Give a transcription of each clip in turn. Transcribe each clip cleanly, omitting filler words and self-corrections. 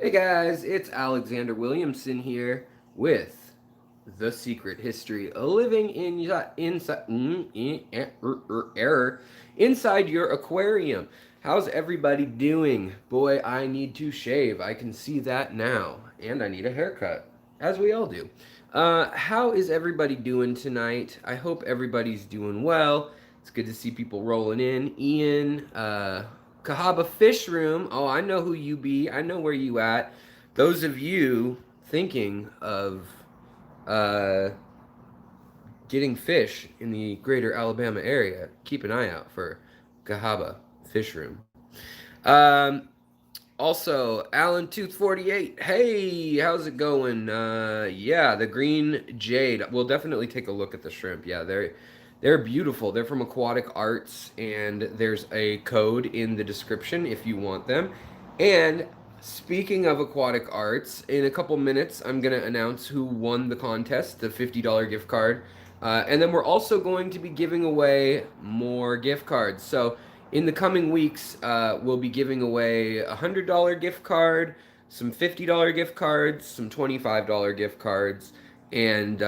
Hey guys, it's Alexander Williamson here with The Secret History of Living inside your aquarium. How's everybody doing? Boy, I need to shave. I can see that now. And I need a haircut, as we all do. How is everybody doing tonight? I hope everybody's doing well. It's good to see people rolling in. Ian, Cahaba Fish Room. Oh, I know who you be. I know where you at. Those of you thinking of uh, getting fish in the greater Alabama area, keep an eye out for Cahaba Fish Room. Um, Also, Alan Tooth 48. Hey, how's it going? Yeah, the green jade. We'll definitely take a look at the shrimp. Yeah, they're beautiful. They're from Aquatic Arts, and there's a code in the description if you want them. And speaking of Aquatic Arts, in a couple minutes, I'm gonna announce who won the contest, the $50 gift card. And then we're also going to be giving away more gift cards. So in the coming weeks, we'll be giving away a $100 gift card, some $50 gift cards, some $25 gift cards, and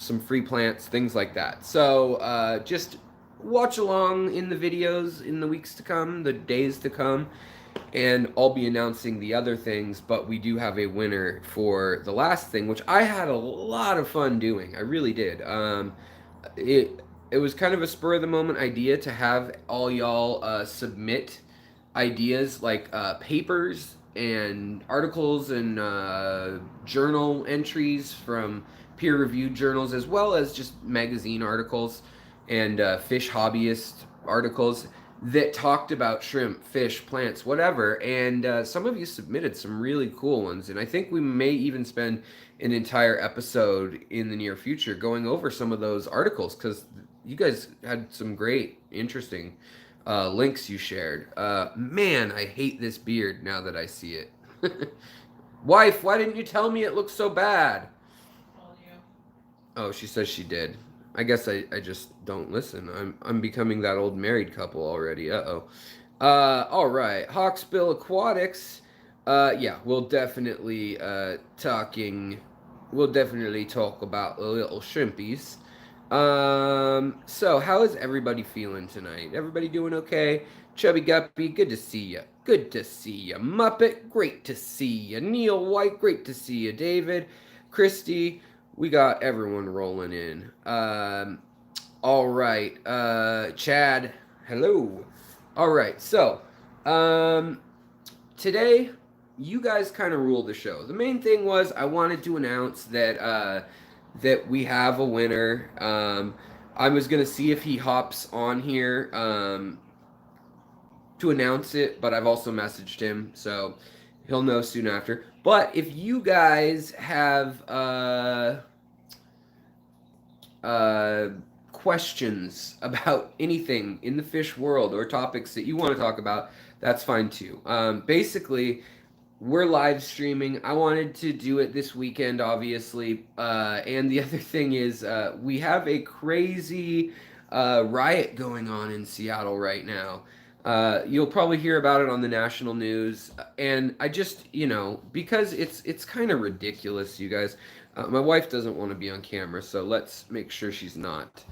some free plants, things like that. So just watch along in the videos in the weeks to come, the days to come, and I'll be announcing the other things. But we do have a winner for the last thing, which I had a lot of fun doing. I really did. It it was kind of a spur of the moment idea to have all y'all submit ideas like papers and articles and journal entries from peer reviewed journals, as well as just magazine articles and fish hobbyist articles that talked about shrimp, fish, plants, whatever. And some of you submitted some really cool ones. And I think we may even spend an entire episode in the near future going over some of those articles because you guys had some great, interesting links you shared. Man, I hate this beard now that I see it. Wife, why didn't you tell me it looks so bad? Oh, she says she did. I guess I just don't listen. I'm becoming that old married couple already. Uh-oh. All right. Hawksbill Aquatics. Yeah, we'll definitely talk about the little shrimpies. So how is everybody feeling tonight? Everybody doing okay? Chubby Guppy, good to see you. Good to see you. Muppet, great to see you. Neil White, great to see you. David, Christy, we got everyone rolling in. All right. Chad, hello. All right. So, um, today you guys kind of rule the show. The main thing was I wanted to announce that we have a winner. I was gonna see if he hops on here to announce it, but I've also messaged him, so he'll know soon after. But if you guys have uh, questions about anything in the fish world or topics that you want to talk about, that's fine too. Basically, we're live streaming. I wanted to do it this weekend, obviously. And the other thing is, we have a crazy riot going on in Seattle right now. You'll probably hear about it on the national news, and I just, because it's kind of ridiculous, you guys. My wife doesn't want to be on camera, so let's make sure she's not.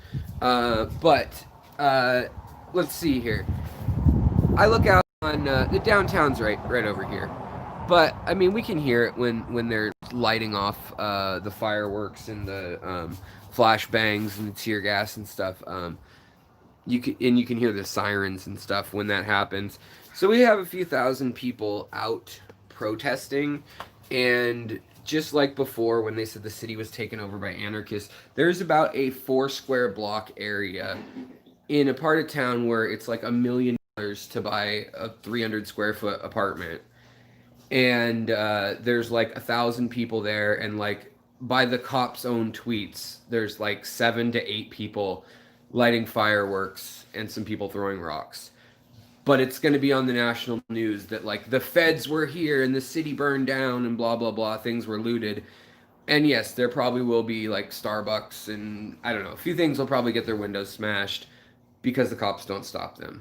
But let's see here. I look out on the downtown's right over here. But I mean, we can hear it when they're lighting off the fireworks and the flashbangs and the tear gas and stuff. You can hear the sirens and stuff when that happens. So we have a few thousand people out protesting, and just like before when they said the city was taken over by anarchists, there's about a 4 square block area in a part of town where it's like $1 million to buy a 300 square foot apartment, and there's like 1,000 people there, and like by the cops' own tweets, there's like 7 to 8 people lighting fireworks and some people throwing rocks. But it's going to be on the national news that like the feds were here and the city burned down and blah blah blah, things were looted. And yes, there probably will be like Starbucks and I don't know, a few things will probably get their windows smashed because the cops don't stop them.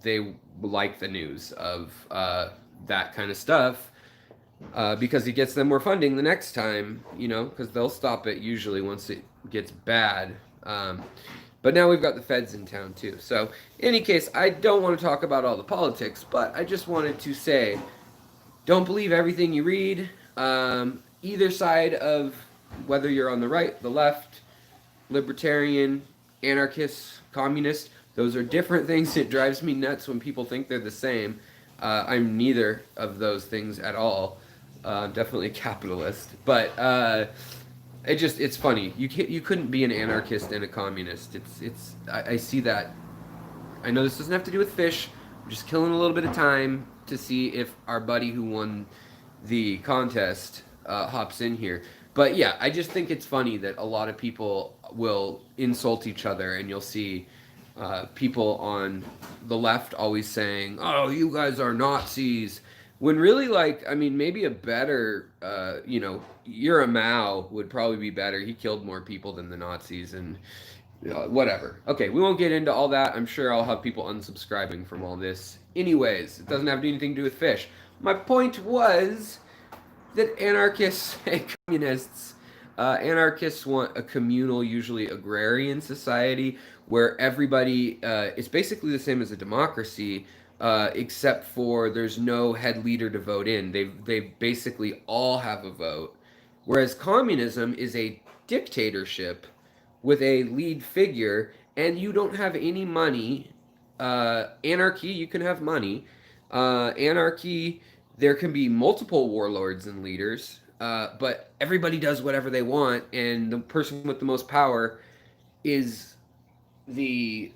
They like the news of that kind of stuff, because he gets them more funding the next time, you know, because they'll stop it usually once it gets bad. Um, but now we've got the feds in town too. So, in any case, I don't want to talk about all the politics, but I just wanted to say don't believe everything you read. Either side of whether you're on the right, the left, libertarian, anarchist, communist, those are different things. It drives me nuts when people think they're the same. I'm neither of those things at all. I'm definitely a capitalist, but it's funny. You couldn't be an anarchist and a communist. I see that. I know this doesn't have to do with fish. I'm just killing a little bit of time to see if our buddy who won the contest hops in here. But yeah, I just think it's funny that a lot of people will insult each other, and you'll see people on the left always saying, "Oh, you guys are Nazis," when really, like, I mean, maybe a better, you're a Mao would probably be better. He killed more people than the Nazis, and whatever. Okay, we won't get into all that. I'm sure I'll have people unsubscribing from all this. Anyways, it doesn't have anything to do with fish. My point was that anarchists and communists, anarchists want a communal, usually agrarian society where everybody is basically the same as a democracy, except for there's no head leader to vote in. They basically all have a vote. Whereas communism is a dictatorship with a lead figure, and you don't have any money. Anarchy, you can have money. Anarchy, there can be multiple warlords and leaders, but everybody does whatever they want, and the person with the most power is the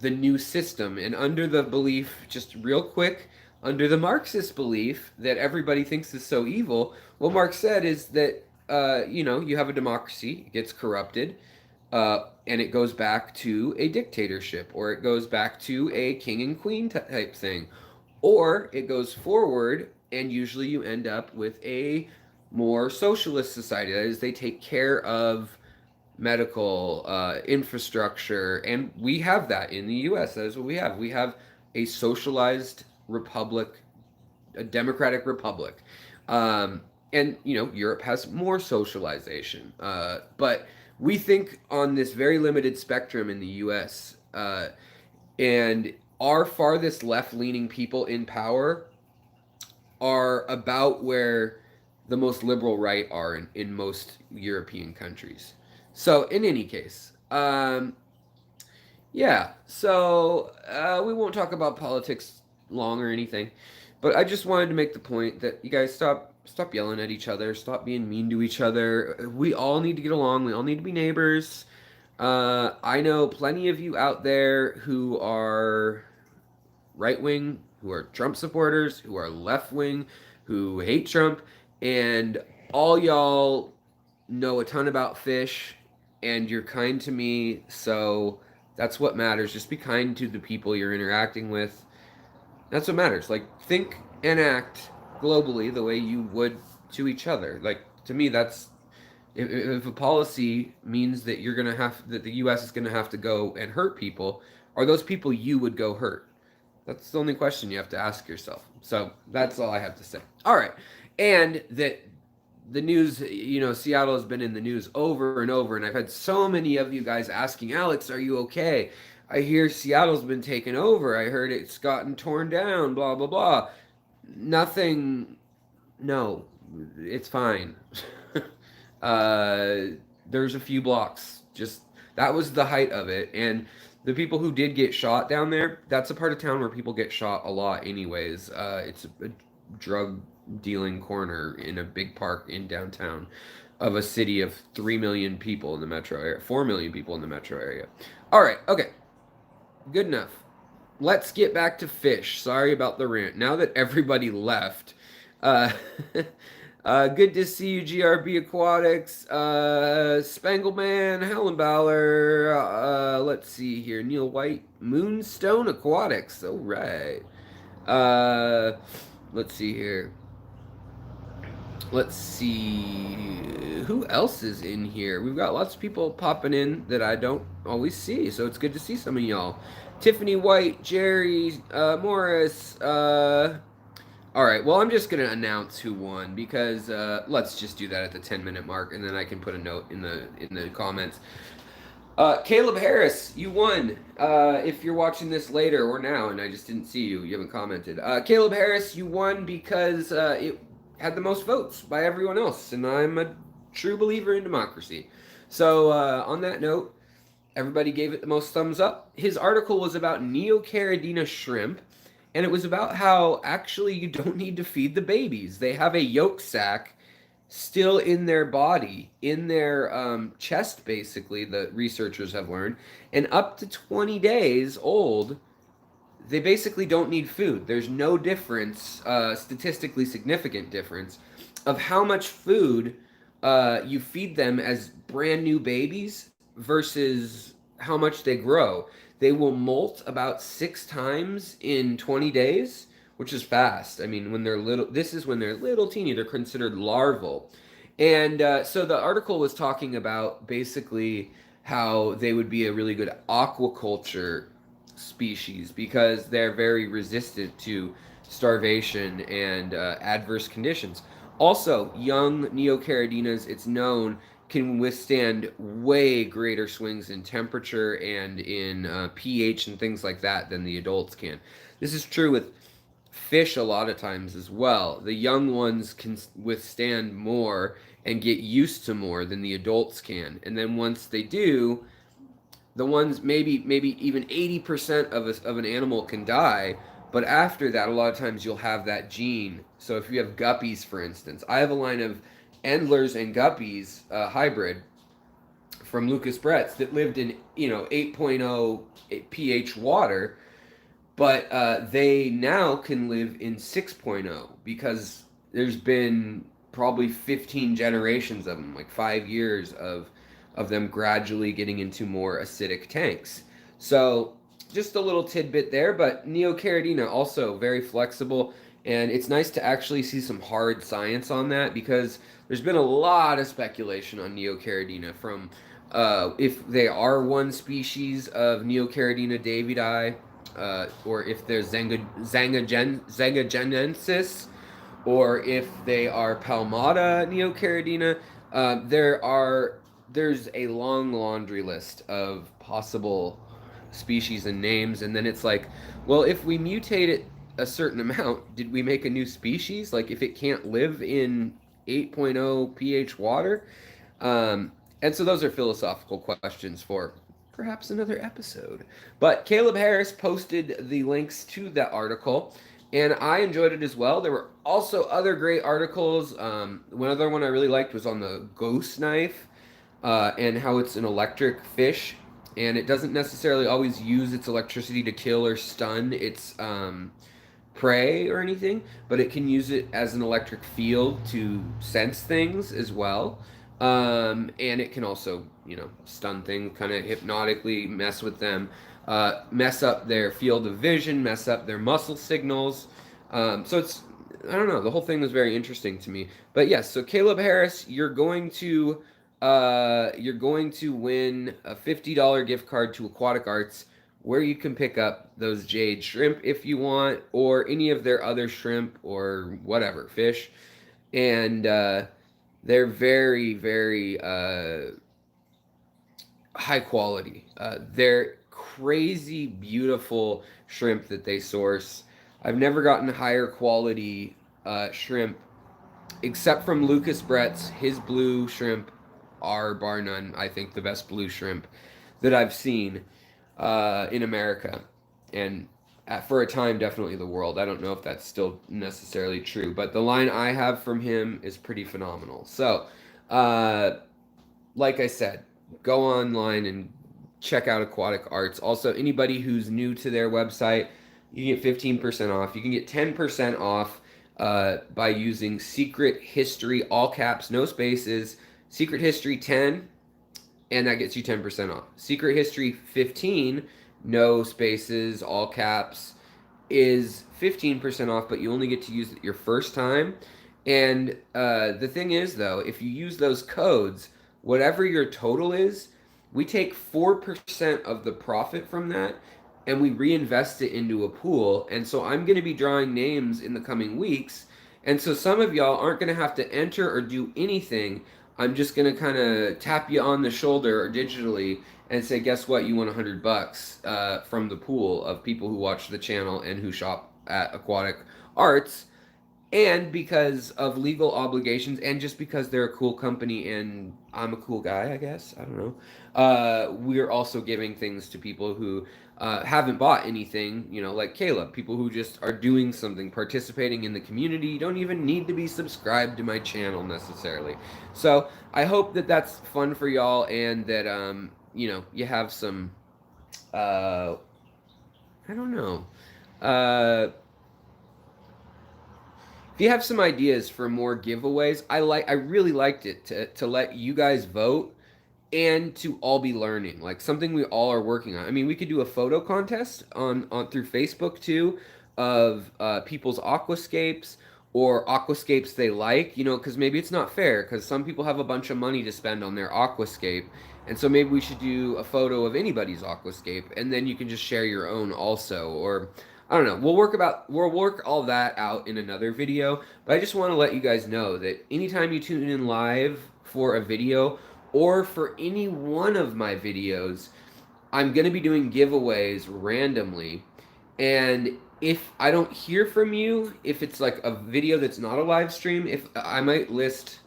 new system. And under the belief, just real quick, under the Marxist belief that everybody thinks is so evil, what Marx said is that you have a democracy, it gets corrupted, and it goes back to a dictatorship, or it goes back to a king and queen type thing, or it goes forward, and usually you end up with a more socialist society. That is, they take care of medical infrastructure, and we have that in the U.S. That is what we have. We have a socialized republic, a democratic republic, and Europe has more socialization. But we think on this very limited spectrum in the U.S. And our farthest left-leaning people in power are about where the most liberal right are in most European countries. So in any case, yeah. So we won't talk about politics long or anything, but I just wanted to make the point that you guys stop yelling at each other, stop being mean to each other. We all need to get along. We all need to be neighbors. I know plenty of you out there who are right wing, who are Trump supporters, who are left wing, who hate Trump, and all y'all know a ton about fish, and you're kind to me, so that's what matters. Just be kind to the people you're interacting with. That's what matters. Like, think and act globally the way you would to each other. Like, to me, that's if a policy means that that the U.S. is gonna have to go and hurt people, are those people you would go hurt? That's the only question you have to ask yourself. So that's all I have to say. All right, and that the news, Seattle has been in the news over and over, and I've had so many of you guys asking, Alex, are you okay? I hear Seattle's been taken over. I heard it's gotten torn down, blah, blah, blah. Nothing, no, it's fine. There's a few blocks. Just, that was the height of it. And the people who did get shot down there, that's a part of town where people get shot a lot anyways. It's a drug dealing corner in a big park in downtown of a city of 3 million people in the metro area, 4 million people in the metro area. All right, okay, good enough. Let's get back to fish. Sorry about the rant. Now that everybody left, good to see you, GRB Aquatics, Spangleman, Hallenballer, let's see here, Neil White, Moonstone Aquatics, all right. Let's see here. Let's see who else is in here. We've got lots of people popping in that I don't always see, so it's good to see some of y'all. Tiffany White, Jerry, Morris, All right. Well, I'm just gonna announce who won because let's just do that at the 10-minute mark, and then I can put a note in the comments. Caleb Harris, you won. If you're watching this later or now, and I just didn't see you, you haven't commented. Caleb Harris, you won because it had the most votes by everyone else, and I'm a true believer in democracy. So on that note, everybody gave it the most thumbs up. His article was about Neocaridina shrimp, and it was about how actually you don't need to feed the babies. They have a yolk sac still in their body, in their chest, basically, the researchers have learned. And up to 20 days old, they basically don't need food. There's no difference, statistically significant difference, of how much food you feed them as brand new babies versus how much they grow. They will molt about 6 times in 20 days, which is fast. I mean, when they're little, this is when they're little teeny, they're considered larval. And so the article was talking about basically how they would be a really good aquaculture species because they're very resistant to starvation and adverse conditions. Also, young neocaridinas, it's known, can withstand way greater swings in temperature and in pH and things like that than the adults can. This is true with fish a lot of times as well. The young ones can withstand more and get used to more than the adults can. And then once they do, the ones maybe even 80% of an animal can die, but after that a lot of times you'll have that gene. So if you have guppies, for instance, I have a line of endlers and guppies hybrid from Lucas Bretts that lived in 8.0 pH water, but they now can live in 6.0 because there's been probably 15 generations of them, like 5 years of them gradually getting into more acidic tanks. So just a little tidbit there, but Neocaridina also very flexible, and it's nice to actually see some hard science on that because there's been a lot of speculation on Neocaridina from if they are one species of Neocaridina davidi, or if they're Zangagenensis, or if they are Palmata Neocaridina. There's a long laundry list of possible species and names, and then it's like, well, if we mutate it a certain amount, did we make a new species? Like if it can't live in 8.0 pH water? And so those are philosophical questions for perhaps another episode. But Caleb Harris posted the links to that article, and I enjoyed it as well. There were also other great articles. One other one I really liked was on the ghost knife and how it's an electric fish, and it doesn't necessarily always use its electricity to kill or stun its prey or anything, but it can use it as an electric field to sense things as well. And it can also, stun things, kind of hypnotically mess with them, mess up their field of vision, mess up their muscle signals. So it's, I don't know, the whole thing was very interesting to me. But yes, so Caleb Harris, you're going to win a $50 gift card to Aquatic Arts, where you can pick up those jade shrimp if you want, or any of their other shrimp or whatever fish. And they're very, very high quality. They're crazy beautiful shrimp that they source. I've never gotten higher quality shrimp except from Lucas Brett's. His blue shrimp are, bar none, I think, the best blue shrimp that I've seen in America. And for a time, definitely the world. I don't know if that's still necessarily true, but the line I have from him is pretty phenomenal. So, like I said, go online and check out Aquatic Arts. Also, anybody who's new to their website, you can get 15% off. You can get 10% off by using Secret History, all caps, no spaces, Secret History 10, and that gets you 10% off. Secret History 15, no spaces, all caps, is 15% off, but you only get to use it your first time. And the thing is, though, if you use those codes, whatever your total is, we take 4% of the profit from that and we reinvest it into a pool. And so I'm going to be drawing names in the coming weeks. And so some of y'all aren't going to have to enter or do anything. I'm just going to kind of tap you on the shoulder or digitally and say, guess what? You won $100 from the pool of people who watch the channel and who shop at Aquatic Arts. And because of legal obligations, and just because they're a cool company and I'm a cool guy, I guess, I don't know, we're also giving things to people who haven't bought anything, you know, like Caleb, people who just are doing something, participating in the community. You don't even need to be subscribed to my channel necessarily. So I hope that that's fun for y'all, and that you know, you have some I don't know, if you have some ideas for more giveaways, I really liked it to let you guys vote and to all be learning, like something we all are working on. I mean, we could do a photo contest on through Facebook too, of people's aquascapes or aquascapes they like, you know, because maybe it's not fair because some people have a bunch of money to spend on their aquascape, and so maybe we should do a photo of anybody's aquascape, and then you can just share your own also. Or I don't know. We'll work all that out in another video, but I just want to let you guys know that anytime you tune in live for a video or for any one of my videos, I'm going to be doing giveaways randomly. And if I don't hear from you, if it's like a video that's not a live stream, if I might list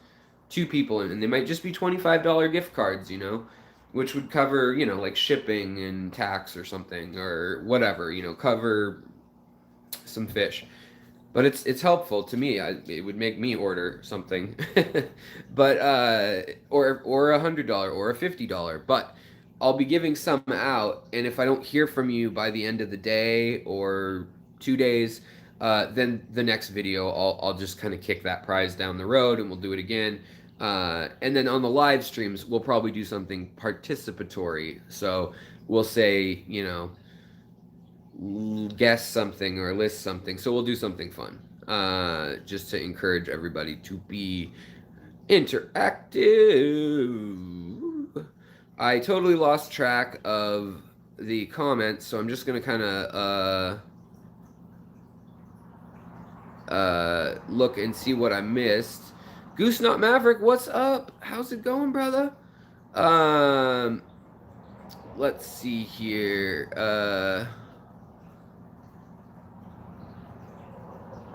two people in, and they might just be $25 gift cards, you know, which would cover, you know, like shipping and tax or something or whatever, you know, cover some fish. But it's helpful to me. It would make me order something, but or $100 or a $50. But I'll be giving some out, and if I don't hear from you by the end of the day or 2 days, then the next video I'll just kind of kick that prize down the road, and we'll do it again. And then on the live streams, we'll probably do something participatory. So we'll say, you know, guess something or list something. So we'll do something fun, just to encourage everybody to be interactive. I totally lost track of the comments, so I'm just gonna kind of look and see what I missed. Goose Not Maverick, what's up? How's it going, brother? Let's see here.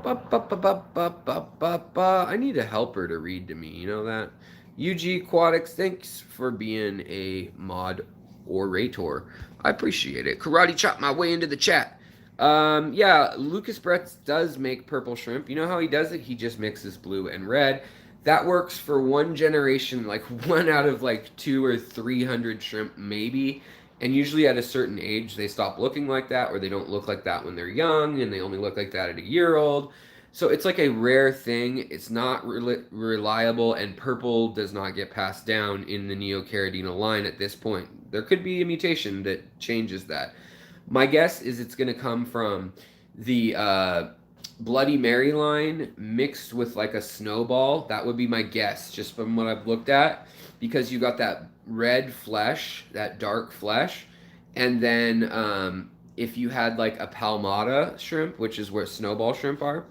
I need a helper to read to me, you know that? UG Aquatics, thanks for being a mod orator. I appreciate it. Karate chop my way into the chat. Yeah, Lucas Bretz does make purple shrimp. You know how he does it? He just mixes blue and red. That works for one generation, like one out of like 200 or 300 shrimp maybe. And usually at a certain age, they stop looking like that, or they don't look like that when they're young, and they only look like that at a year old. So it's like a rare thing. It's not reliable, and purple does not get passed down in the Neocaridina line at this point. There could be a mutation that changes that. My guess is it's going to come from the Bloody Mary line mixed with like a snowball. That would be my guess, just from what I've looked at, because you got that red flesh, that dark flesh, and then if you had like a palmata shrimp, which is where snowball shrimp are,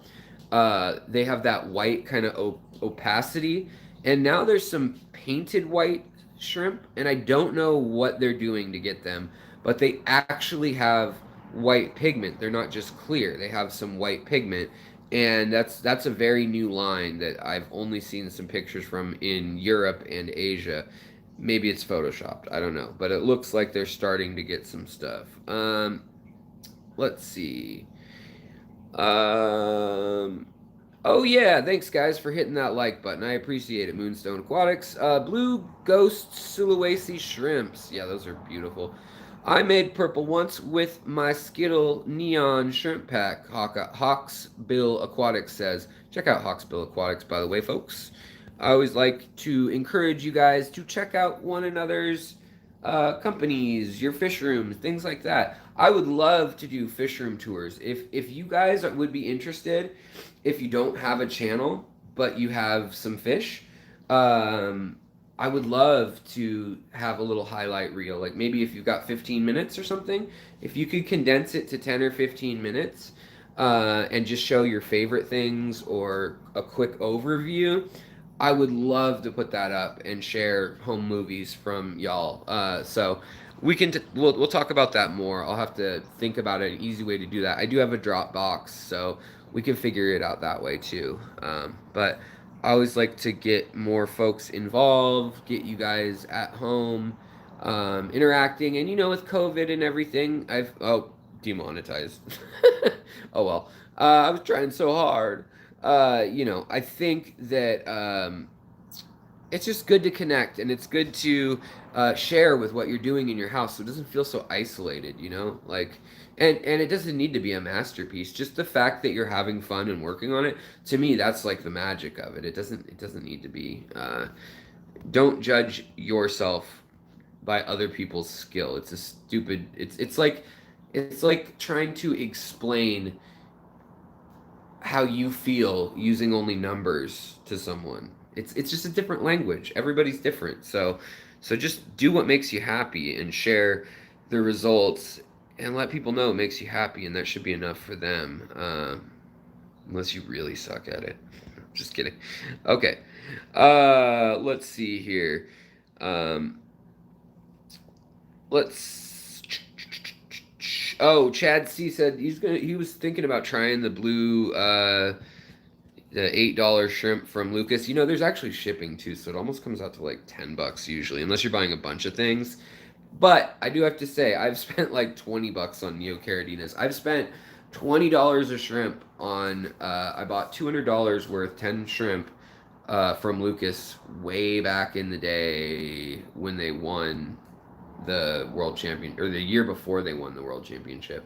they have that white kind of opacity. And now there's some painted white shrimp, and I don't know what they're doing to get them, but they actually have white pigment. They're not just clear. They have some white pigment, and that's a very new line that I've only seen some pictures from in Europe and Asia. Maybe it's photoshopped, I don't know, but it looks like they're starting to get some stuff. Let's see. Oh yeah, thanks guys for hitting that like button. I appreciate it. Moonstone Aquatics. Blue Ghost Sulawesi shrimps. Yeah, those are beautiful. I made purple once with my Skittle Neon Shrimp Pack, Hawksbill Aquatics says. Check out Hawksbill Aquatics, by the way, folks. I always like to encourage you guys to check out one another's companies, your fish rooms, things like that. I would love to do fish room tours. If you guys would be interested, if you don't have a channel, but you have some fish, I would love to have a little highlight reel. Like maybe if you've got 15 minutes or something, if you could condense it to 10 or 15 minutes and just show your favorite things or a quick overview, I would love to put that up and share home movies from y'all. So we can we'll talk about that more. I'll have to think about an easy way to do that. I do have a Dropbox, so we can figure it out that way too. But I always like to get more folks involved, get you guys at home, interacting. And with COVID and everything, demonetized. Oh well. I was trying so hard. I think that it's just good to connect and it's good to share with what you're doing in your house so it doesn't feel so isolated, like and it doesn't need to be a masterpiece. Just the fact that you're having fun and working on it, to me, that's like the magic of it. It doesn't need to be don't judge yourself by other people's skill. It's a stupid it's like trying to explain how you feel using only numbers to someone. It's just a different language. Everybody's different. So just do what makes you happy and share the results and let people know it makes you happy, and that should be enough for them. Unless you really suck at it. Just kidding. Okay. Let's see here. Um, let's. Oh, Chad C said he was thinking about trying the blue the $8 shrimp from Lucas. There's actually shipping too, so it almost comes out to like $10 usually, unless you're buying a bunch of things. But I do have to say, I've spent like $20 on neocaradinas. I've spent $20 a shrimp on. I bought $200 worth 10 shrimp from Lucas way back in the day when they won the world champion, or the year before they won the world championship.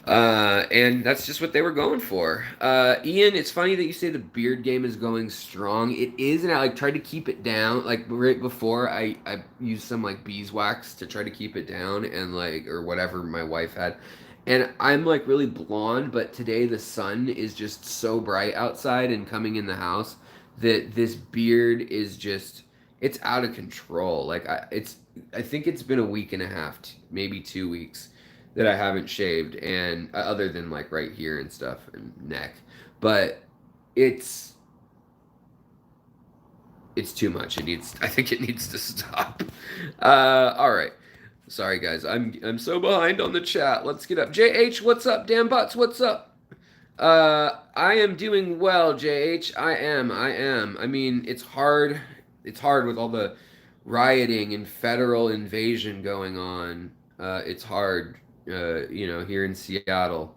And that's just what they were going for. Ian, it's funny that you say the beard game is going strong. It is, and I like tried to keep it down. Like right before, I used some like beeswax to try to keep it down, and like or whatever my wife had. And I'm like really blonde, but today the sun is just so bright outside and coming in the house that this beard is just it's out of control. Like I think it's been a week and a half, maybe 2 weeks that I haven't shaved, and other than like right here and stuff and neck, but it's too much. I think it needs to stop. All right. Sorry guys, I'm so behind on the chat. Let's get up. JH, what's up? Damn butts, what's up? I am doing well, JH. I am. I mean, it's hard. It's hard with all the rioting and federal invasion going on. It's hard, here in Seattle.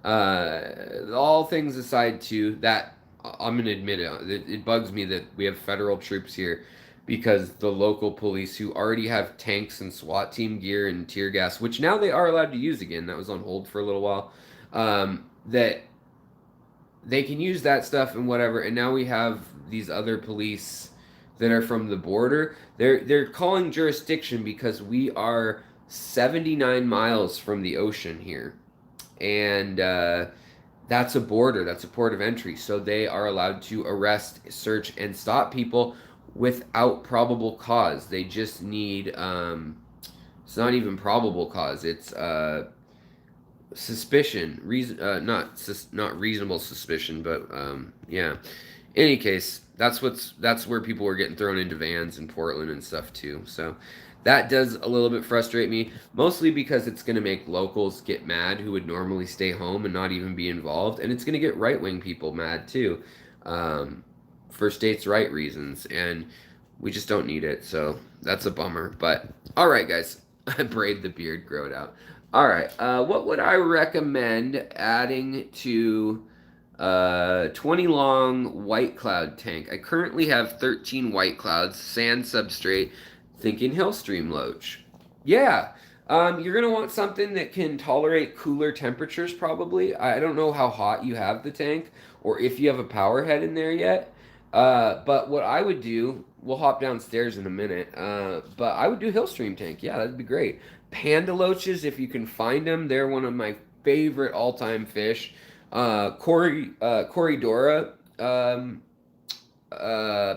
All things aside, too, that I'm gonna admit it bugs me that we have federal troops here because the local police who already have tanks and SWAT team gear and tear gas, which now they are allowed to use again. That was on hold for a little while. That they can use that stuff and whatever, and now we have these other police that are from the border. They're calling jurisdiction because we are 79 miles from the ocean here, and that's a border. That's a port of entry. So they are allowed to arrest, search, and stop people without probable cause. They just need it's not even probable cause. It's suspicion, not reasonable suspicion, but yeah. In any case, that's where people were getting thrown into vans in Portland and stuff too. So that does a little bit frustrate me, mostly because it's going to make locals get mad who would normally stay home and not even be involved, and it's going to get right-wing people mad too, for states' right reasons, and we just don't need it. So that's a bummer. But all right, guys, I braid the beard, grow it out. All right, what would I recommend adding to 20 long white cloud tank? I currently have 13 white clouds, sand substrate, thinking Hillstream loach. Yeah, you're going to want something that can tolerate cooler temperatures probably. I don't know how hot you have the tank or if you have a power head in there yet. But what I would do, we'll hop downstairs in a minute, but I would do Hillstream tank. Yeah, that'd be great. Panda loaches, if you can find them, they're one of my favorite all-time fish. Corridora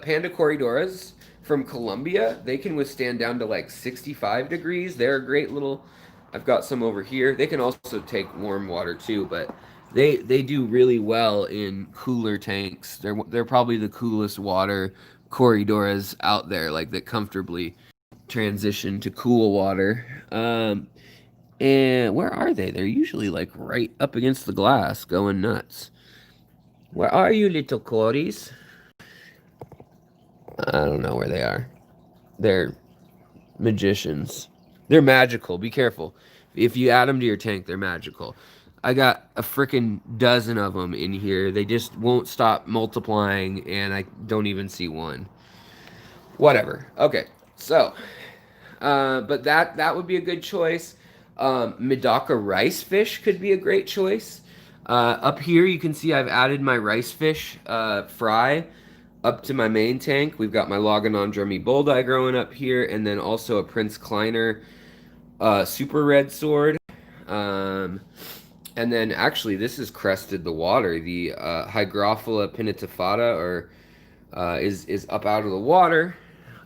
Panda Corridoras from Colombia. They can withstand down to like 65 degrees. They're a great little. I've got some over here. They can also take warm water too, but they do really well in cooler tanks. They're probably the coolest water corridoras out there, like that comfortably transition to cool water. And where are they? They're usually like right up against the glass, going nuts. Where are you, little corries? I don't know where they are. They're magicians. They're magical. Be careful. If you add them to your tank, they're magical. I got a freaking dozen of them in here. They just won't stop multiplying, and I don't even see one. Whatever. Okay, so, but that would be a good choice. Medaka rice fish could be a great choice. Up here, you can see I've added my rice fish fry up to my main tank. We've got my Loganon drummy bullseye growing up here, and then also a Prince Kleiner super red sword. And then actually, this has crested the water. The Hygrophila pinnatifada is up out of the water.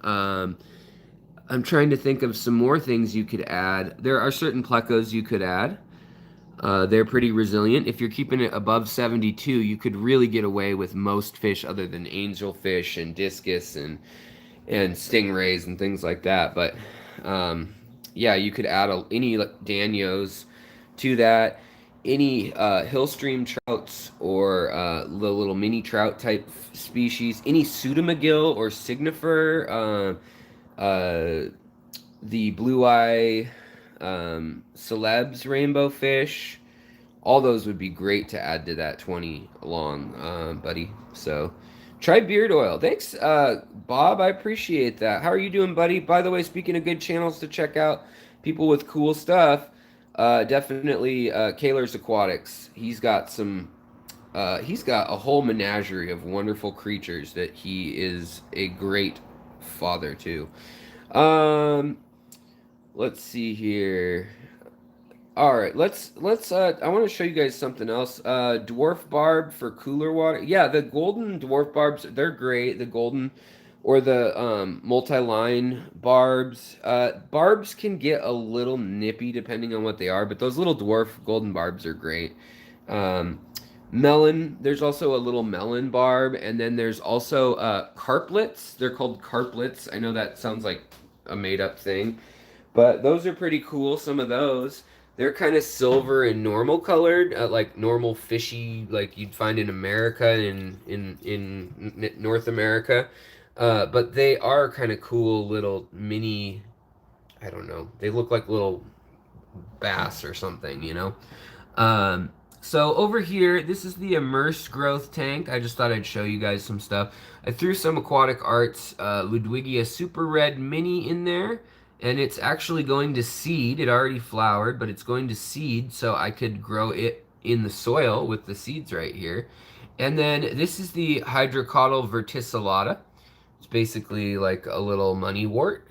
I'm trying to think of some more things you could add. There are certain plecos you could add. They're pretty resilient. If you're keeping it above 72, you could really get away with most fish other than angelfish and discus and stingrays and things like that. But yeah, you could add any danios to that. Any hillstream trouts or the little mini trout type species. Any pseudomagill or signifer. The blue eye celebs rainbow fish, all those would be great to add to that 20 along, buddy. So try beard oil. Thanks, Bob. I appreciate that. How are you doing, buddy? By the way, speaking of good channels to check out, people with cool stuff, definitely Kaler's Aquatics. He's got a whole menagerie of wonderful creatures that he is a great father to. Let's see here. All right, let's I want to show you guys something else. Dwarf barb for cooler water. Yeah, the golden dwarf barbs, they're great. The golden or the multi-line barbs. Barbs can get a little nippy depending on what they are, but those little dwarf golden barbs are great. Melon, there's also a little melon barb, and then there's also carplets. They're called carplets. I know that sounds like a made-up thing, but those are pretty cool. Some of those, they're kind of silver and normal colored, like normal fishy, like you'd find in America and in North America. But they are kind of cool little mini, I don't know, they look like little bass or something, you know? So over here, this is the immersed growth tank. I just thought I'd show you guys some stuff. I threw some Aquatic Arts Ludwigia Super Red Mini in there, and it's actually going to seed. It already flowered, but it's going to seed, so I could grow it in the soil with the seeds right here. And then this is the Hydrocotyl verticillata. It's basically like a little money wort.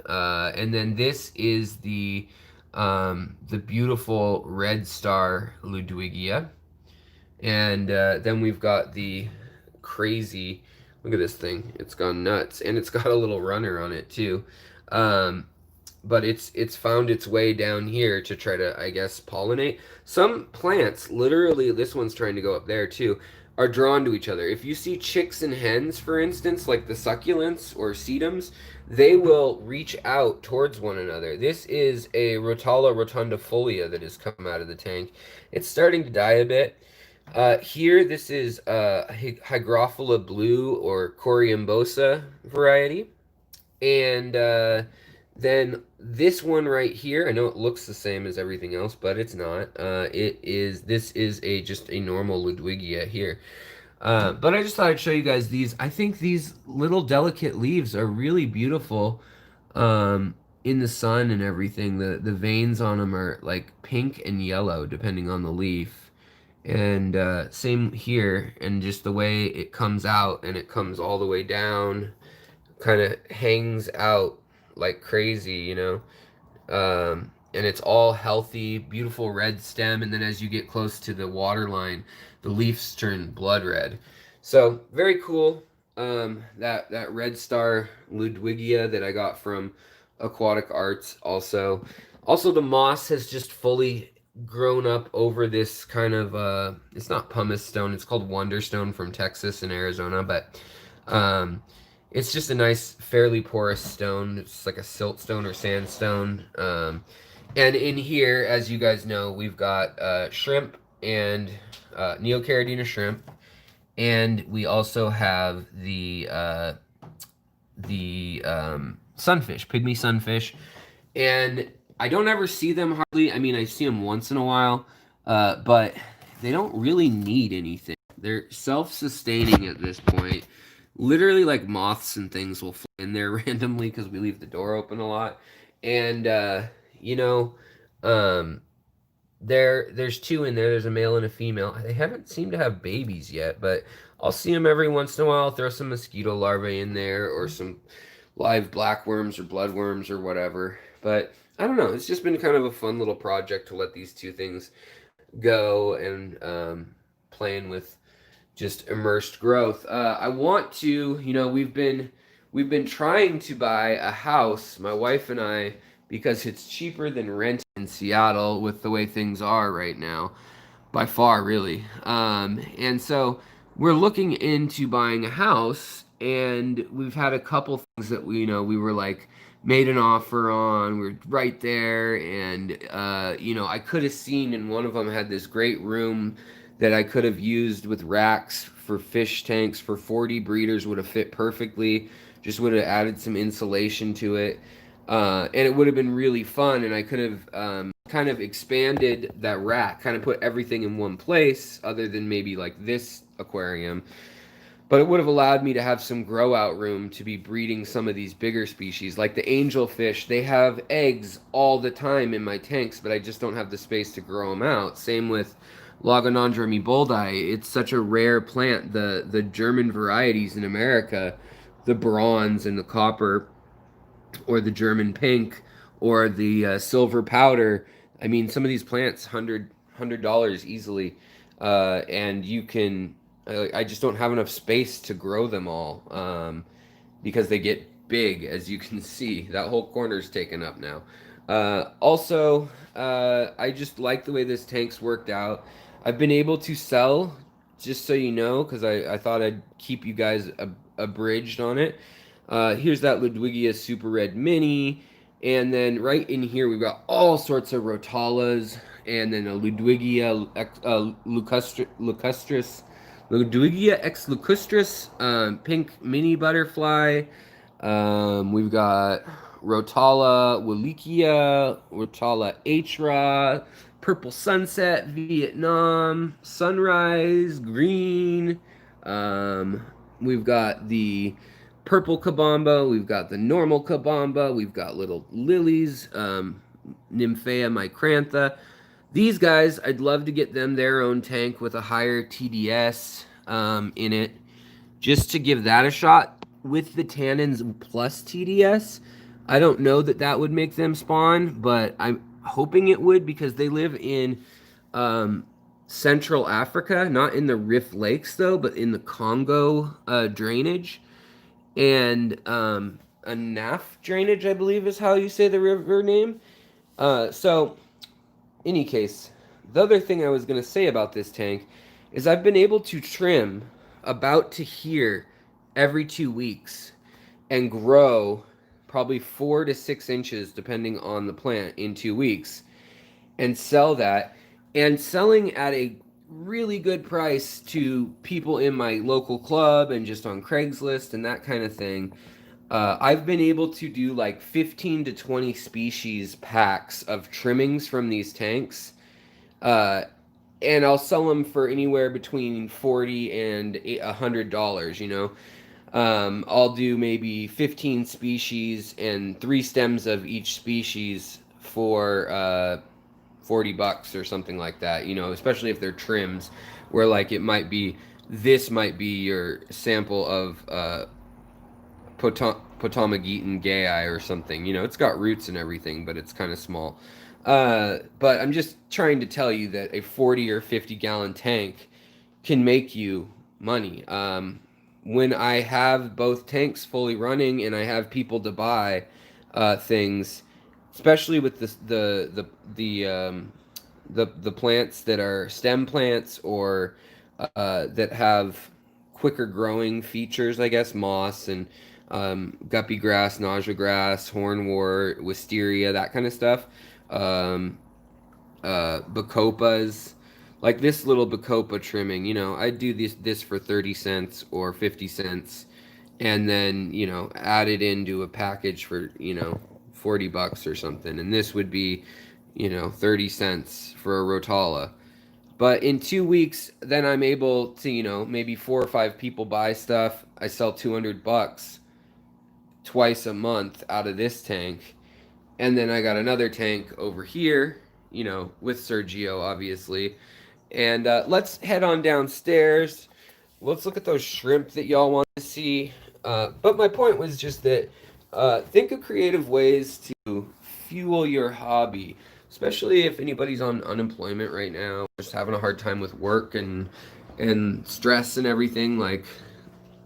And then this is the beautiful red star Ludwigia. And then we've got the crazy, look at this thing, it's gone nuts, and it's got a little runner on it too. But it's found its way down here to try to, I guess, pollinate. Some plants, literally, this one's trying to go up there too, are drawn to each other. If you see chicks and hens, for instance, like the succulents or sedums, they will reach out towards one another. This is a Rotala rotundifolia that has come out of the tank. It's starting to die a bit. Here, this is Hygrophila blue or Coriambosa variety. And then this one right here, I know it looks the same as everything else, but it's not. This is just a normal Ludwigia here. But I just thought I'd show you guys these. I think these little delicate leaves are really beautiful in the sun and everything. The veins on them are like pink and yellow depending on the leaf. And same here, and just the way it comes out, and it comes all the way down, kind of hangs out like crazy, you know. And it's all healthy, beautiful red stem, and then as you get close to the water line, the leaves turn blood red. So very cool. that Red Star Ludwigia that I got from Aquatic Arts also. Also, the moss has just fully grown up over this kind of it's not pumice stone, it's called Wonderstone from Texas and Arizona, but um it's just a nice fairly porous stone. It's like a siltstone or sandstone. And in here, as you guys know, we've got shrimp and Neocaridina shrimp, and we also have the sunfish, pygmy sunfish, and I don't ever see them hardly. I mean, I see them once in a while, but they don't really need anything. They're self-sustaining at this point. Literally, like moths and things will fly in there randomly because we leave the door open a lot, and you know, um, there's two in there. There's a male and a female. They haven't seemed to have babies yet, but I'll see them every once in a while. I'll throw some mosquito larvae in there or some live blackworms or bloodworms or whatever. But I don't know. It's just been kind of a fun little project to let these two things go and playing with just immersed growth. I want to, we've been trying to buy a house, my wife and I, because it's cheaper than rent in Seattle with the way things are right now, by far, really. And so we're looking into buying a house, and we've had a couple things that we were like made an offer on. We're right there, and I could have seen, and one of them had this great room that I could have used with racks for fish tanks for 40 breeders, would have fit perfectly. Just would have added some insulation to it. And it would have been really fun, and I could have kind of expanded that rack, kind of put everything in one place, other than maybe like this aquarium. But it would have allowed me to have some grow out room to be breeding some of these bigger species. Like the angelfish, they have eggs all the time in my tanks, but I just don't have the space to grow them out. Same with Logonandra meboldi. It's such a rare plant. The German varieties in America, the bronze and the copper, or the German pink, or the silver powder. I mean, some of these plants, $100 easily, and you can. I just don't have enough space to grow them all because they get big, as you can see. That whole corner's taken up now. Also, I just like the way this tank's worked out. I've been able to sell, just so you know, because I thought I'd keep you guys abridged on it. Here's that Ludwigia Super Red Mini. And then right in here, we've got all sorts of Rotalas. And then a Ludwigia leucostris. Ludwigia ex leucostris, pink mini butterfly. We've got Rotala Wallachia, Rotala Hra, Purple Sunset, Vietnam, Sunrise, Green. We've got the purple kabamba, we've got the normal kabamba, we've got little lilies, Nymphea micrantha. These guys, I'd love to get them their own tank with a higher TDS in it, just to give that a shot with the tannins plus TDS. I don't know that would make them spawn, but I'm hoping it would, because they live in Central Africa, not in the Rift Lakes though, but in the Congo drainage. And a NAF drainage, I believe is how you say the river name. So, any case, the other thing I was going to say about this tank is I've been able to trim about to here every 2 weeks and grow probably 4 to 6 inches, depending on the plant, in 2 weeks, and sell that. And selling at a really good price to people in my local club and just on Craigslist and that kind of thing. I've been able to do like 15 to 20 species packs of trimmings from these tanks. And I'll sell them for anywhere between $40 and $100, I'll do maybe 15 species and 3 stems of each species for $40 or something like that, especially if they're trims, where like this might be your sample of Potamogeton gayi or something. It's got roots and everything, but it's kind of small. But I'm just trying to tell you that a 40 or 50 gallon tank can make you money. when I have both tanks fully running and I have people to buy things, especially with the plants that are stem plants or that have quicker growing features, I guess, moss and guppy grass, nausea grass, hornwort, wisteria, that kind of stuff. Um, Bacopas, like this little Bacopa trimming, I do this for 30 cents or 50 cents and then, add it into a package for, $40 or something. And this would be, 30 cents for a Rotala. But in 2 weeks, then I'm able to, maybe 4 or 5 people buy stuff. I sell $200 twice a month out of this tank. And then I got another tank over here, with Sergio, obviously. And let's head on downstairs. Let's look at those shrimp that y'all want to see. But my point was just that think of creative ways to fuel your hobby, especially if anybody's on unemployment right now, just having a hard time with work and stress and everything. Like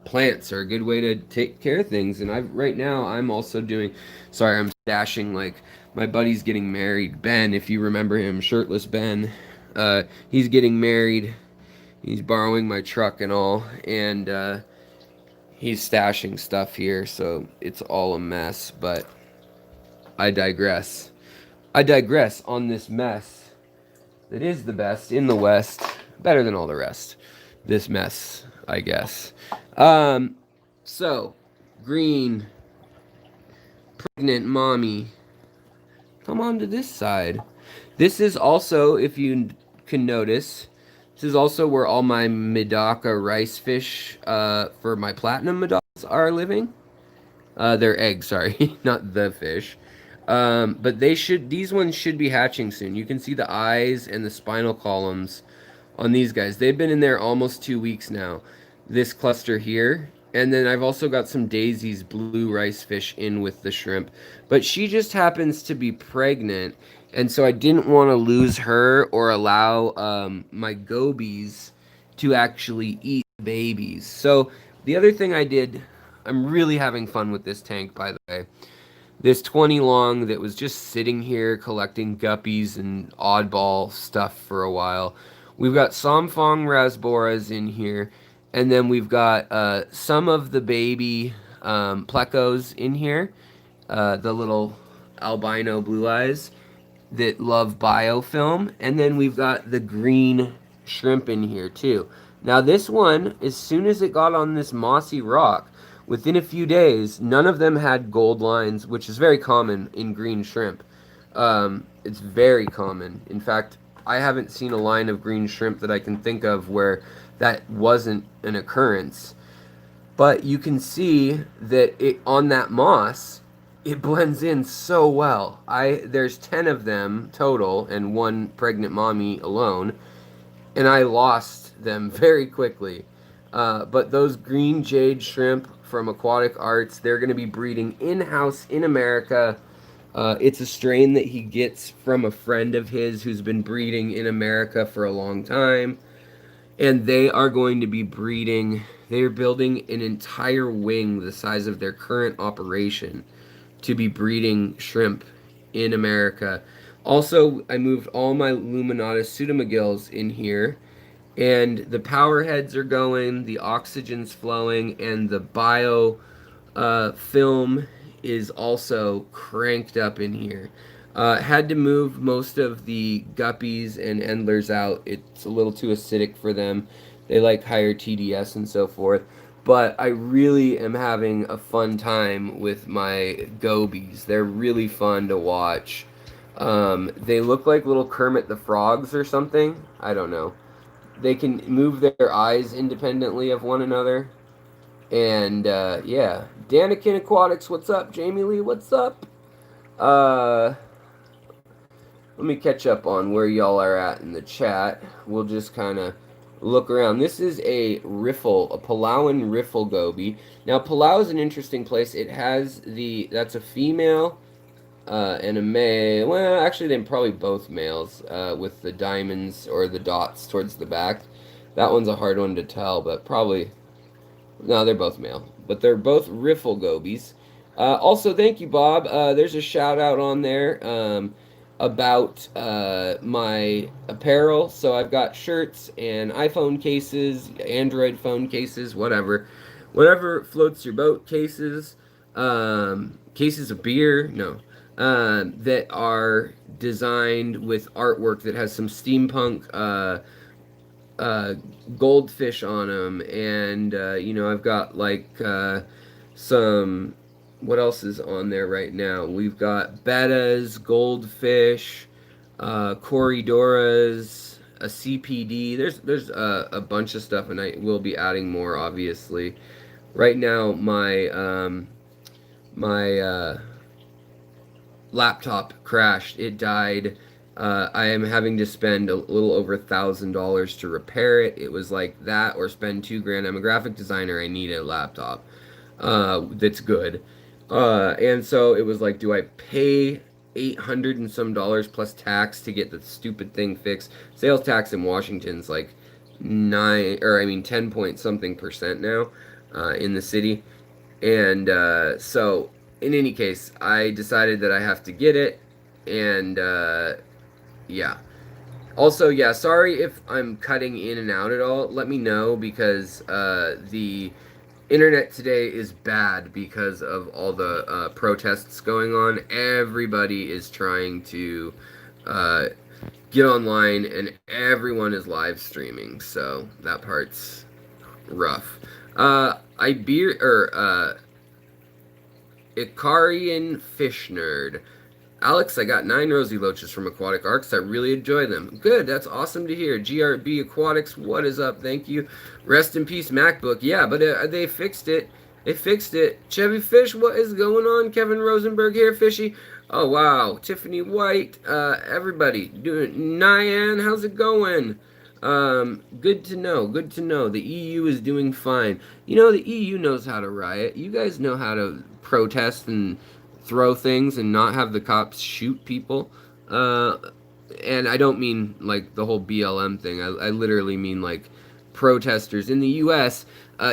plants are a good way to take care of things. And right now I'm also doing. Sorry, I'm dashing like my buddy's getting married. Ben, if you remember him, shirtless Ben. He's getting married. He's borrowing my truck and all, and he's stashing stuff here, so it's all a mess. But I digress. I digress on this mess that is the best in the West, better than all the rest. This mess, I guess. So green, pregnant mommy. Come on to this side. This is also, if you can notice, this is also where all my Medaka rice fish for my platinum Medakas are living. They're eggs, sorry, not the fish. But these ones should be hatching soon. You can see the eyes and the spinal columns on these guys. They've been in there almost 2 weeks now. This cluster here. And then I've also got some Daisy's blue rice fish in with the shrimp. But she just happens to be pregnant. And so I didn't want to lose her or allow my gobies to actually eat babies. So the other thing I did, I'm really having fun with this tank, by the way. This 20 long that was just sitting here collecting guppies and oddball stuff for a while. We've got Somfong rasboras in here. And then we've got some of the baby plecos in here. The little albino blue eyes that love biofilm. And then we've got the green shrimp in here too. Now this one, as soon as it got on this mossy rock, within a few days, none of them had gold lines, which is very common in green shrimp. It's very common. In fact, I haven't seen a line of green shrimp that I can think of where that wasn't an occurrence. But you can see that it on that moss, it blends in so well. There's 10 of them total and one pregnant mommy alone, and I lost them very quickly. But those green jade shrimp from Aquatic Arts, they're going to be breeding in-house in America. It's a strain that he gets from a friend of his who's been breeding in America for a long time. And they are going to be breeding, they are building an entire wing the size of their current operation to be breeding shrimp in America. Also, I moved all my Luminatus pseudomagills in here, and the power heads are going, the oxygen's flowing, and the bio film is also cranked up in here. Had to move most of the guppies and endlers out. It's a little too acidic for them. They like higher TDS and so forth. But I really am having a fun time with my gobies. They're really fun to watch. They look like little Kermit the Frogs or something. I don't know. They can move their eyes independently of one another. And, yeah. Danikin Aquatics, what's up? Jamie Lee, what's up? Let me catch up on where y'all are at in the chat. We'll just kind of look around. This is a riffle, a Palauan riffle goby. Now, Palau is an interesting place. It has that's a female and a male. Well, actually, they're probably both males with the diamonds or the dots towards the back. That one's a hard one to tell, but probably No, they're both male, but they're both riffle gobies. Also, thank you, Bob. There's a shout out on there about my apparel. So I've got shirts and iPhone cases, Android phone cases, whatever floats your boat. Cases, cases of beer, no, that are designed with artwork that has some steampunk. Uh, Goldfish on them, and I've got like some. What else is on there right now? We've got bettas, goldfish, corridoras, a CPD. There's a bunch of stuff, and I will be adding more. Obviously, right now my laptop crashed. It died. I am having to spend a little over $1,000 to repair it. It was like that, or spend $2,000. I'm a graphic designer. I need a laptop that's good. And so it was like, do I pay 800 and some dollars plus tax to get the stupid thing fixed? Sales tax in Washington's like 10 point something percent now in the city. And so, in any case, I decided that I have to get it, and yeah. Also, yeah, sorry if I'm cutting in and out at all. Let me know, because the internet today is bad because of all the protests going on. Everybody is trying to uh, get online, and everyone is live streaming, so that part's rough. Icarian Fish Nerd. Alex, I got 9 rosy loaches from Aquatic Arcs. I really enjoy them. Good, that's awesome to hear. GRB Aquatics, what is up? Thank you. Rest in peace, MacBook. Yeah, but they fixed it. They fixed it. Chevy Fish, what is going on? Kevin Rosenberg here, Fishy. Oh, wow. Tiffany White, everybody. Nyan, how's it going? Good to know. Good to know. The EU is doing fine. You know, the EU knows how to riot. You guys know how to protest and throw things and not have the cops shoot people. And I don't mean like the whole BLM thing. I literally mean like protesters in the U.S.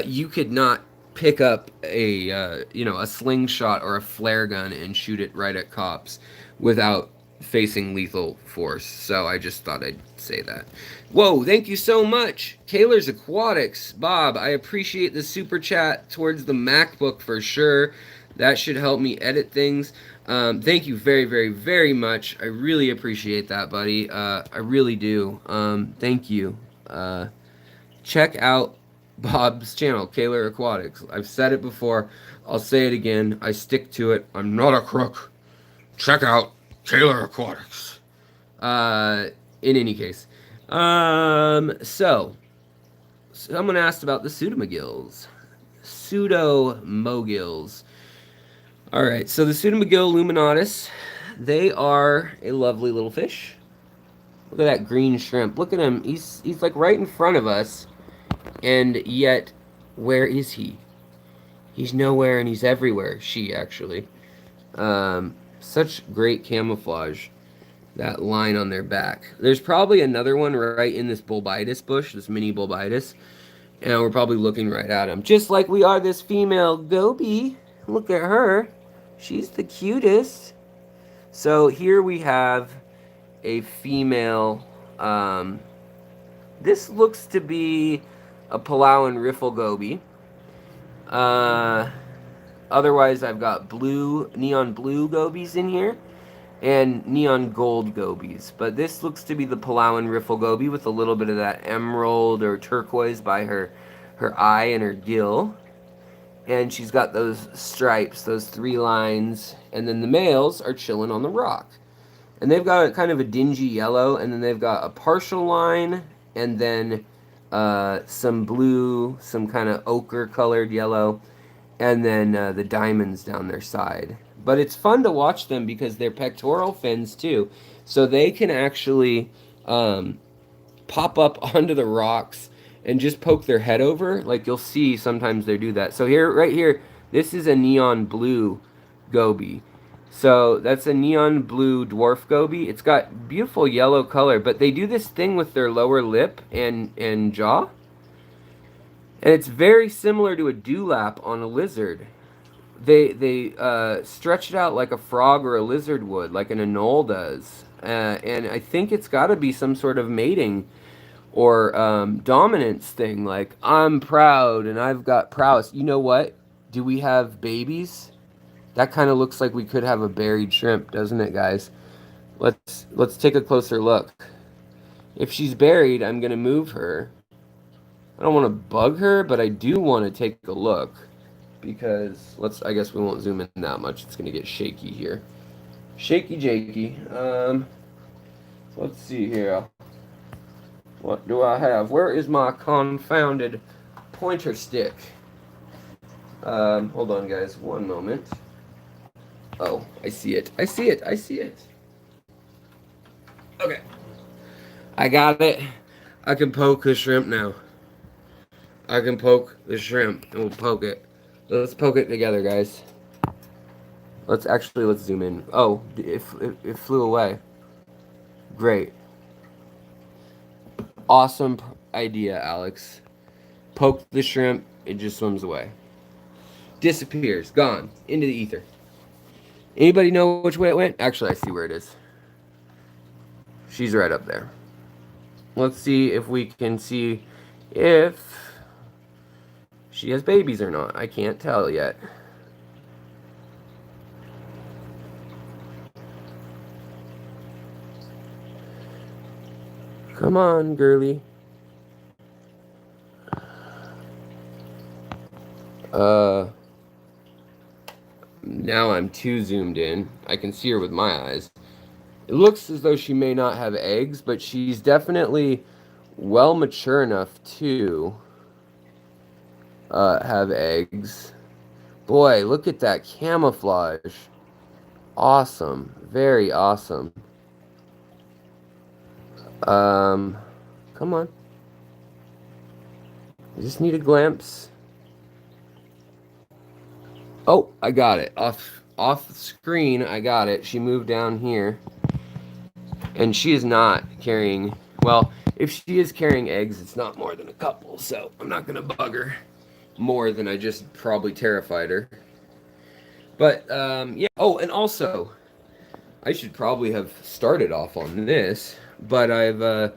You could not pick up a slingshot or a flare gun and shoot it right at cops without facing lethal force. So I just thought I'd say that. Whoa, thank you so much. Kaler's Aquatics. Bob, I appreciate the super chat towards the MacBook for sure. That should help me edit things. Thank you very, very, very much. I really appreciate that, buddy. I really do. Thank you. Check out Bob's channel, Kaler Aquatics. I've said it before. I'll say it again. I stick to it. I'm not a crook. Check out Kaler Aquatics. In any case. So, someone asked about the pseudomogills. Pseudomogills. Alright, so the Pseudomogill luminatus, they are a lovely little fish. Look at that green shrimp. Look at him. He's like right in front of us. And yet, where is he? He's nowhere and he's everywhere. She, actually. Such great camouflage. That line on their back. There's probably another one right in this bulbitis bush, this mini bulbitis. And we're probably looking right at him. Just like we are this female goby. Look at her. She's the cutest. So here we have a female. This looks to be a Palauan riffle goby. Otherwise, I've got neon blue gobies in here, and neon gold gobies. But this looks to be the Palauan riffle goby with a little bit of that emerald or turquoise by her eye and her gill. And she's got those stripes, those 3 lines, and then the males are chilling on the rock. And they've got kind of a dingy yellow, and then they've got a partial line, and then some blue, some kind of ochre-colored yellow, and then the diamonds down their side. But it's fun to watch them because they're pectoral fins, too. So they can actually pop up onto the rocks and just poke their head over. Like, you'll see sometimes they do that. So here, right here, this is a neon blue goby. So that's a neon blue dwarf goby. It's got beautiful yellow color, but they do this thing with their lower lip and jaw. And it's very similar to a dewlap on a lizard. They stretch it out like a frog or a lizard would, like an anole does. And I think it's got to be some sort of mating or dominance thing. Like, I'm proud and I've got prowess. You know what? Do we have babies? That kind of looks like we could have a buried shrimp, doesn't it, guys? Let's take a closer look. If she's buried, I'm gonna move her. I don't want to bug her, but I do want to take a look because I guess we won't zoom in that much. It's gonna get shaky here. Shaky jakey. Let's see here. What do I have? Where is my confounded pointer stick? Hold on, guys. One moment. Oh, I see it. I see it. I see it. Okay. I got it. I can poke the shrimp now. I can poke the shrimp, and we'll poke it. Let's poke it together, guys. Let's zoom in. Oh, it flew away. Great. Awesome idea, Alex. Poke the shrimp, it just swims away. Disappears, gone, into the ether. Anybody know which way it went? Actually, I see where it is. She's right up there. Let's see if we can see if she has babies or not. I can't tell yet. Come on, girly. Now I'm too zoomed in. I can see her with my eyes. It looks as though she may not have eggs, but she's definitely well mature enough to have eggs. Boy, look at that camouflage. Awesome. Very awesome. Come on. I just need a glimpse. Oh, I got it. Off the screen, I got it. She moved down here. And she is not carrying... Well, if she is carrying eggs, it's not more than a couple, so I'm not going to bug her more than I just probably terrified her. But, yeah. Oh, and also, I should probably have started off on this, but I've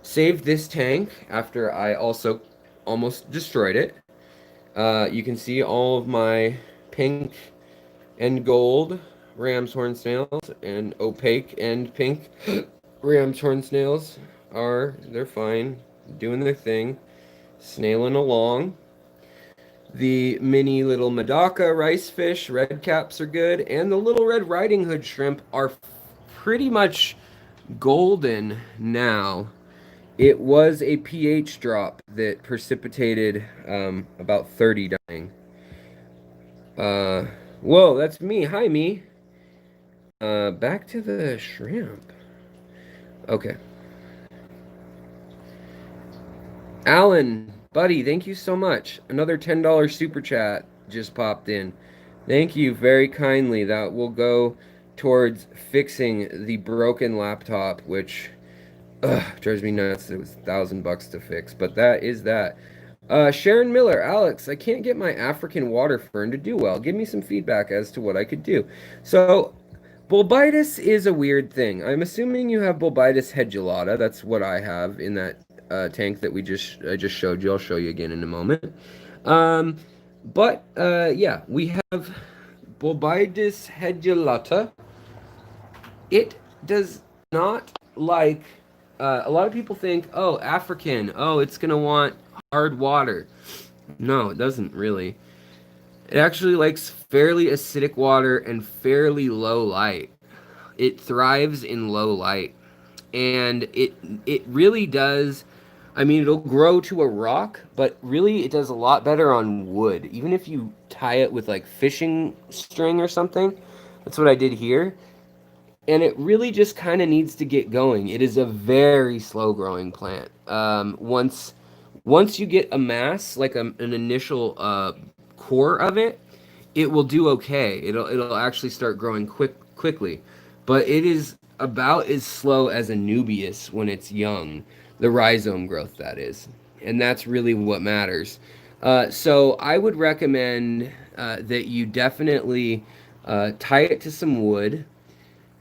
saved this tank after I also almost destroyed it. You can see all of my pink and gold ram's horn snails and opaque and pink ram's horn snails they're fine, doing their thing, snailing along. The mini little Medaka rice fish, red caps are good, and the little red riding hood shrimp are pretty much golden now. It was a pH drop that precipitated about 30 dying. Whoa, that's me. Hi, me. Back to the shrimp. Okay. Alan, buddy, thank you so much. Another $10 super chat just popped in. Thank you very kindly. That will go towards fixing the broken laptop, which drives me nuts. It was $1,000 to fix, but that is that. Sharon Miller, Alex, I can't get my African water fern to do well. Give me some feedback as to what I could do. So, bulbitis is a weird thing. I'm assuming you have bulbitis hedulata. That's what I have in that tank that I just showed you. I'll show you again in a moment. Yeah, we have bulbitis hedulata. It does not like... a lot of people think, oh, African, oh, it's going to want hard water. No, it doesn't really. It actually likes fairly acidic water and fairly low light. It thrives in low light. And it really does... I mean, it'll grow to a rock, but really it does a lot better on wood. Even if you tie it with, like, fishing string or something. That's what I did here. And it really just kind of needs to get going. It is a very slow-growing plant. Once you get a mass, like an initial core of it, it will do okay. It'll actually start growing quickly. But it is about as slow as a Nubius when it's young. The rhizome growth, that is. And that's really what matters. So I would recommend that you definitely tie it to some wood.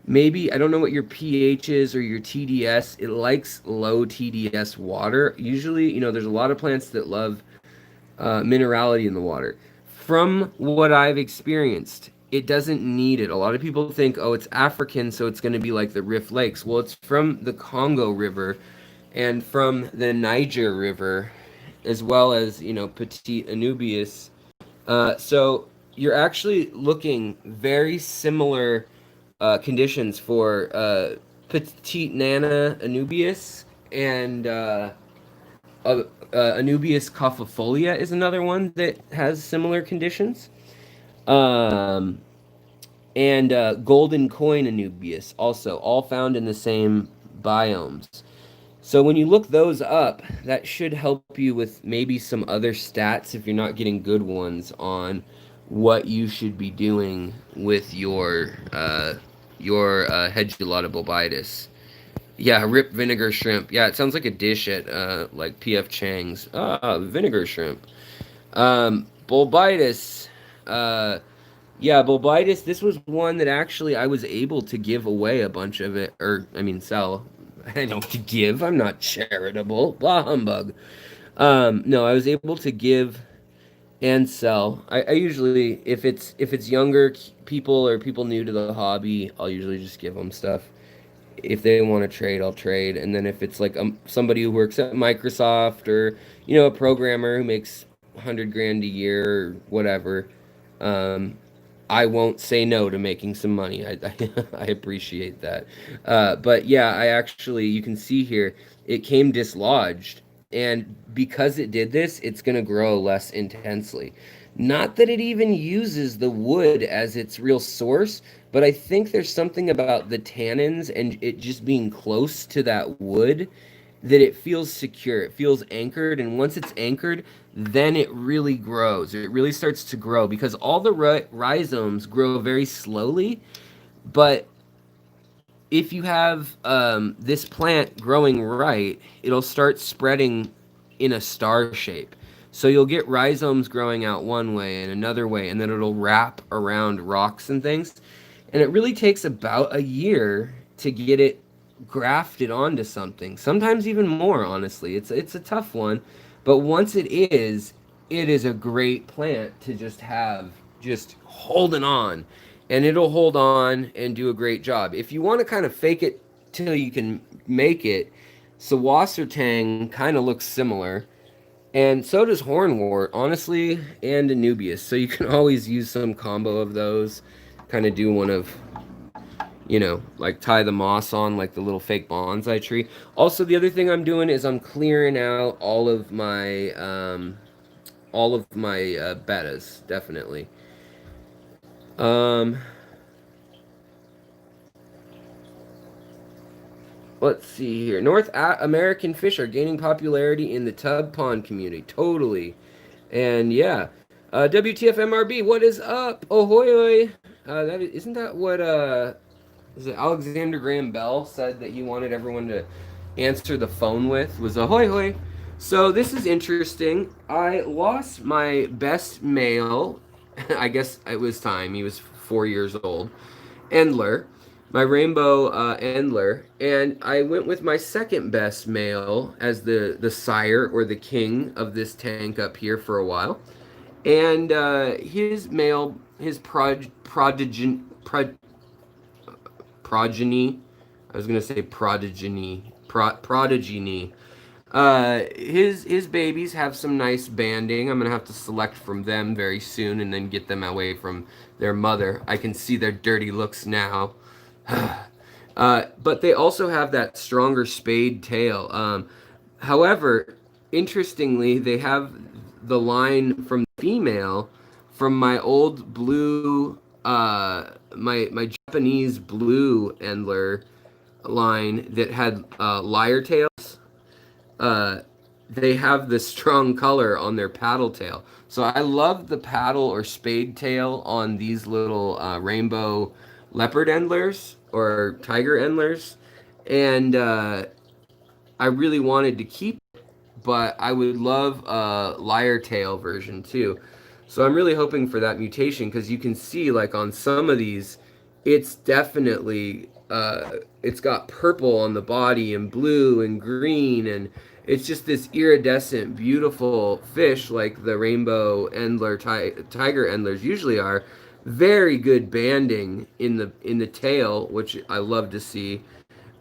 Maybe, I don't know what your pH is or your TDS. It likes low TDS water. Usually, there's a lot of plants that love minerality in the water. From what I've experienced, it doesn't need it. A lot of people think, oh, it's African, so it's going to be like the Rift Lakes. Well, it's from the Congo River and from the Niger River, as well as, Petit Anubius. So you're actually looking very similar conditions for Petit Nana Anubius and Anubius caufifolia is another one that has similar conditions. Um, and golden coin Anubius also, all found in the same biomes. So when you look those up, that should help you with maybe some other stats if you're not getting good ones on what you should be doing with your Hedulata bobitis. Yeah, rip vinegar shrimp. Yeah, it sounds like a dish at like PF Chang's. Ah, vinegar shrimp. Bulbitis. Yeah, bulbitis. This was one that actually I was able to give away a bunch of it, or I mean, sell. I don't give. I'm not charitable. Blah humbug. No, I was able to give and sell. I usually, if it's younger people or people new to the hobby, I'll usually just give them stuff. If they want to trade, I'll trade. And then if it's like somebody who works at Microsoft or a programmer who makes 100 grand a year or whatever, um, I won't say no to making some money. I appreciate that. But yeah, I actually, you can see here, it came dislodged. And because it did this, it's going to grow less intensely. Not that it even uses the wood as its real source, but I think there's something about the tannins and it just being close to that wood that it feels secure. It feels anchored, and once it's anchored, then it really grows. It really starts to grow because all the rhizomes grow very slowly. But if you have this plant growing right, it'll start spreading in a star shape. So you'll get rhizomes growing out one way and another way, and then it'll wrap around rocks and things. And it really takes about a year to get it grafted onto something. Sometimes even more, honestly. It's a tough one, but once it is a great plant to just have just holding on, and it'll hold on and do a great job. If you want to kind of fake it till you can make it, Sawassertang kind of looks similar. And so does hornwort, honestly, and Anubius. So you can always use some combo of those. Kind of do one of, like tie the moss on like the little fake bonsai tree. Also, the other thing I'm doing is I'm clearing out all of my bettas, definitely. Um, let's see here. North American fish are gaining popularity in the tub pond community. Totally. And yeah, WTF MRB, what is up? Ahoy! Isn't that what is it Alexander Graham Bell said that he wanted everyone to answer the phone with? Was ahoy hoy. So this is interesting. I lost my best male. I guess it was time. He was 4 years old. Endler, my rainbow Endler, and I went with my second best male as the sire or the king of this tank up here for a while. And his male, his progeny. I was gonna say prodigy. His babies have some nice banding. I'm gonna have to select from them very soon and then get them away from their mother. I can see their dirty looks now. But they also have that stronger spade tail. However, interestingly, they have the line from the female from my old blue, my Japanese blue Endler line that had lyre tails. Uh, they have the strong color on their paddle tail. So I love the paddle or spade tail on these little rainbow leopard endlers or tiger endlers. And I really wanted to keep it, but I would love a lyre tail version too. So I'm really hoping for that mutation because you can see like on some of these, it's definitely it's got purple on the body and blue and green, and it's just this iridescent, beautiful fish like the rainbow endler tiger endlers usually are. Very good banding in the tail, which I love to see.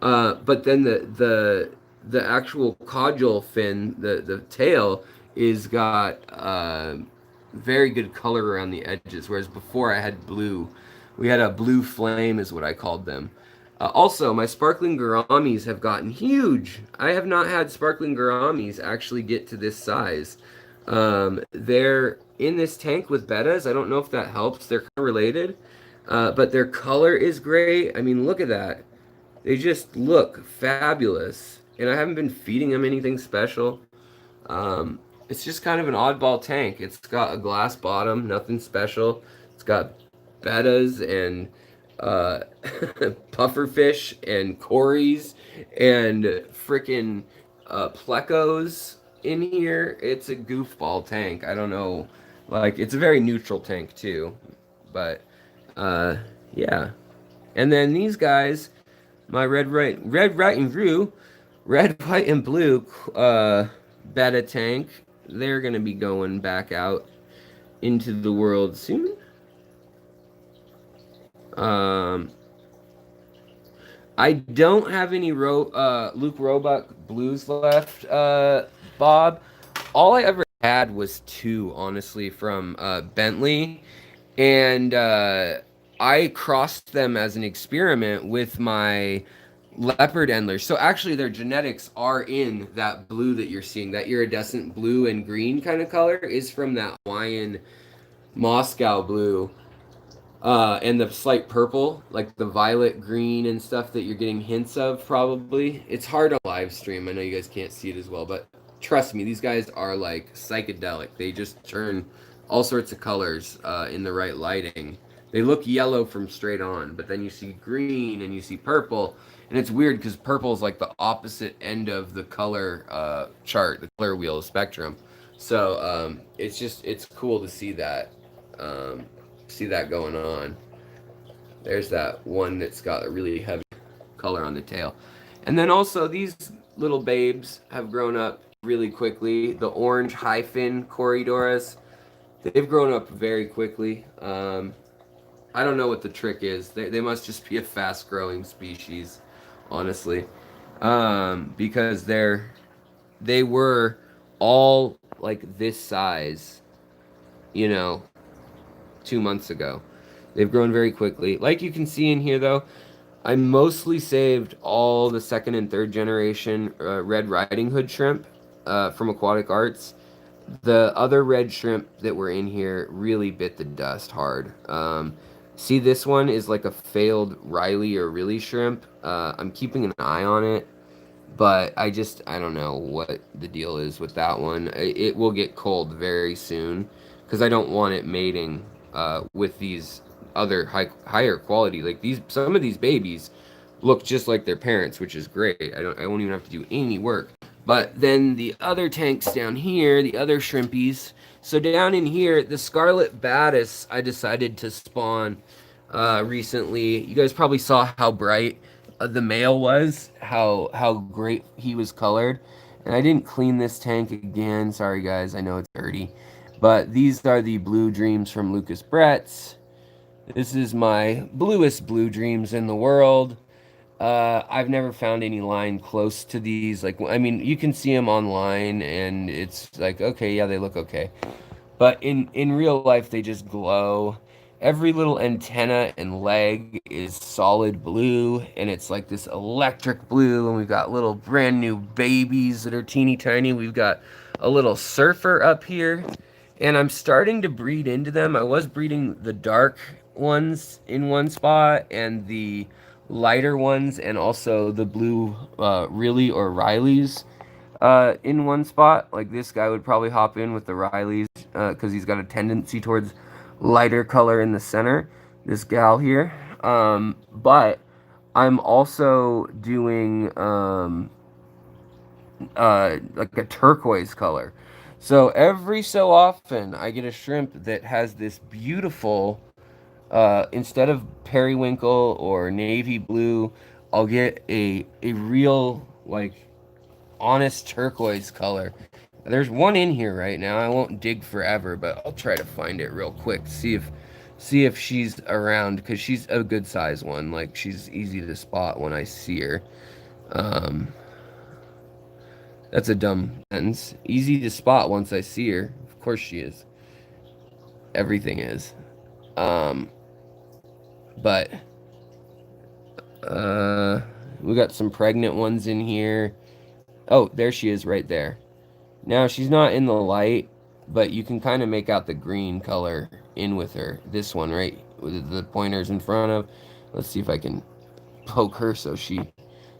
But then the actual caudal fin, the tail, is got very good color around the edges. Whereas before I had blue, we had a blue flame, is what I called them. Also, my sparkling gouramis have gotten huge. I have not had sparkling gouramis actually get to this size. They're in this tank with bettas. I don't know if that helps. They're kind of related, but their color is great. I mean, look at that. They just look fabulous, and I haven't been feeding them anything special. It's just kind of an oddball tank. It's got a glass bottom, nothing special. It's got bettas and uh, pufferfish and cories and frickin' plecos in here. It's a goofball tank. I don't know. Like, it's a very neutral tank, too. But, uh, yeah. And then these guys, my red, white, and blue, red, white, and blue beta tank. They're gonna be going back out into the world soon. Um, I don't have any Luke Roebuck blues left, Bob. All I ever had was two, honestly, from Bentley, and I crossed them as an experiment with my leopard endlers. So actually, their genetics are in that blue that you're seeing. That iridescent blue and green kind of color is from that Hawaiian Moscow blue. And the slight purple, like the violet green and stuff that you're getting hints of, probably. It's hard on live stream. I know you guys can't see it as well, but trust me, these guys are like psychedelic. They just turn all sorts of colors in the right lighting. They look yellow from straight on, but then you see green and you see purple, and it's weird because purple is like the opposite end of the color chart, the color wheel spectrum. So it's cool to um, see that going on. There's that one that's got a really heavy color on the tail. And then also these little babes have grown up really quickly. The orange high fin Corydoras, they've grown up very quickly. I don't know what the trick is. They must just be a fast growing species, honestly. Because they were all like this size, you know, 2 months ago. They've grown very quickly. Like you can see in here, though, I mostly saved all the second and third generation Red Riding Hood shrimp from Aquatic Arts. The other red shrimp that were in here really bit the dust hard. See, this one is like a failed Riley or Riley shrimp. I'm keeping an eye on it, but I don't know what the deal is with that one. It will get cold very soon because I don't want it mating with these other higher quality. Like some of these babies look just like their parents, which is great. I won't even have to do any work. But then the other tanks down here, the other shrimpies. So down in here, the Scarlet Batis I decided to spawn recently. You guys probably saw how bright the male was, how great he was colored. And I didn't clean this tank again. Sorry guys, I know it's dirty. But these are the Blue Dreams from Lucas Brett's. This is my bluest Blue Dreams in the world. I've never found any line close to these. Like, I mean, you can see them online, and it's like, okay, yeah, they look okay. But in real life, they just glow. Every little antenna and leg is solid blue, and it's like this electric blue. And we've got little brand new babies that are teeny tiny. We've got a little surfer up here, and I'm starting to breed into them. I was breeding the dark ones in one spot and the lighter ones, and also the blue Riley or Rileys in one spot. Like this guy would probably hop in with the Rileys because he's got a tendency towards lighter color in the center. This gal here, but I'm also doing like a turquoise color. So every so often, I get a shrimp that has this beautiful, instead of periwinkle or navy blue, I'll get a real like honest turquoise color. There's one in here right now. I won't dig forever, but I'll try to find it real quick. See if she's around, because she's a good size one. Like, she's easy to spot when I see her. Um, that's a dumb sentence. Easy to spot once I see her. Of course she is. Everything is. Um, but uh, we got some pregnant ones in here. Oh, there she is right there. Now she's not in the light, but you can kind of make out the green color in with her. This one right with the pointers in front of. Let's see if I can poke her so she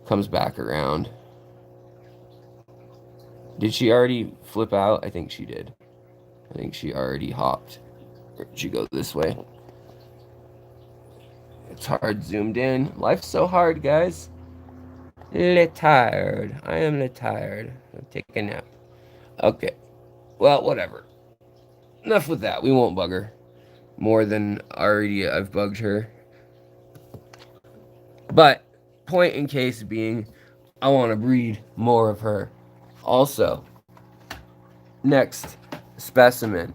comes back around. Did she already flip out? I think she did. I think she already hopped. Or did she go this way? It's hard zoomed in. Life's so hard, guys. Tired. I am tired. I'll take a nap. Okay. Well, whatever. Enough with that. We won't bug her more than already I've bugged her. But point in case being, I want to breed more of her. Also, next specimen.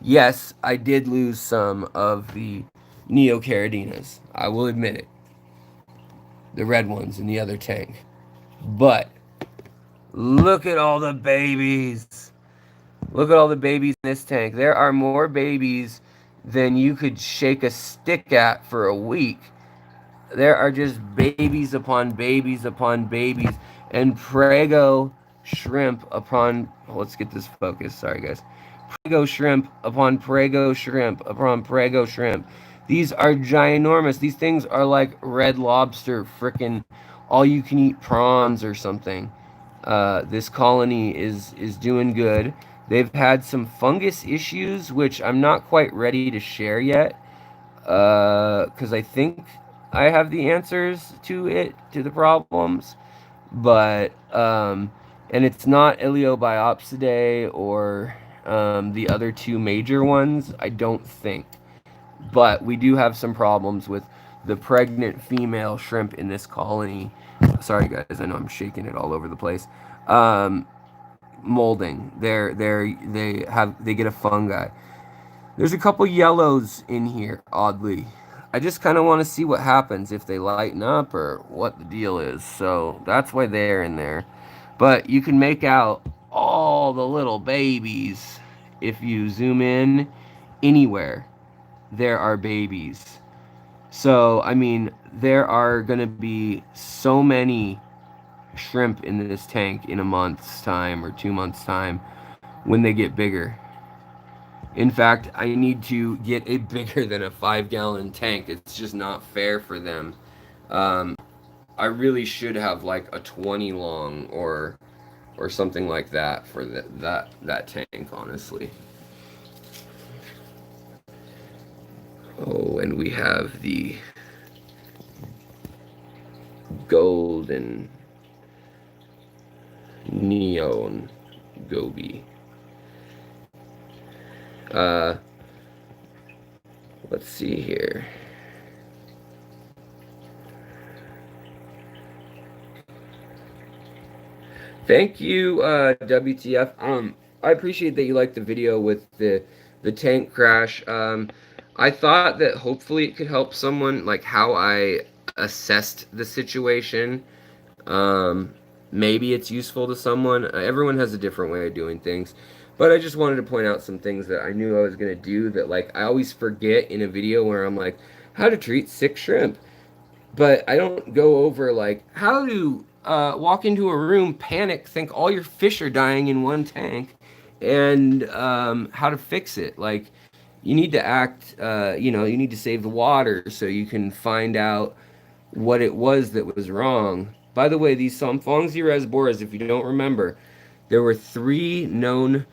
Yes, I did lose some of the neocaradinas. I will admit it. The red ones in the other tank. But look at all the babies. Look at all the babies in this tank. There are more babies than you could shake a stick at for a week. There are just babies upon babies upon babies. And Prego shrimp upon... Let's get this focused. Sorry, guys. Prego shrimp upon Prego shrimp upon Prego shrimp. These are ginormous. These things are like Red Lobster, frickin' all-you-can-eat prawns or something. This colony is doing good. They've had some fungus issues, which I'm not quite ready to share yet, because I think I have the answers to the problems, but and it's not Iliobiopsidae or the other two major ones, I don't think. But we do have some problems with the pregnant female shrimp in this colony. Sorry, guys, I know I'm shaking it all over the place. Molding. They get a fungi. There's a couple yellows in here, oddly. I just kind of want to see what happens if they lighten up or what the deal is. So that's why they're in there. But you can make out all the little babies if you zoom in anywhere. There are babies. So, I mean, there are going to be so many shrimp in this tank in a month's time or 2 months' time when they get bigger. In fact, I need to get a bigger than a 5-gallon tank. It's just not fair for them. Um, I really should have like a 20 long or something like that for that tank, honestly. Oh, and we have the golden neon goby. Let's see here. Thank you, WTF. I appreciate that you liked the video with the tank crash. I thought that hopefully it could help someone, like how I assessed the situation. Um, Maybe it's useful to someone. Everyone has a different way of doing things. But I just wanted to point out some things that I knew I was going to do that, like, I always forget in a video where I'm like, how to treat sick shrimp. But I don't go over, like, how to walk into a room, panic, think all your fish are dying in one tank, and how to fix it. Like, you need to act, you need to save the water so you can find out what it was that was wrong. By the way, these Somfongzi rasboras, if you don't remember, there were 3 known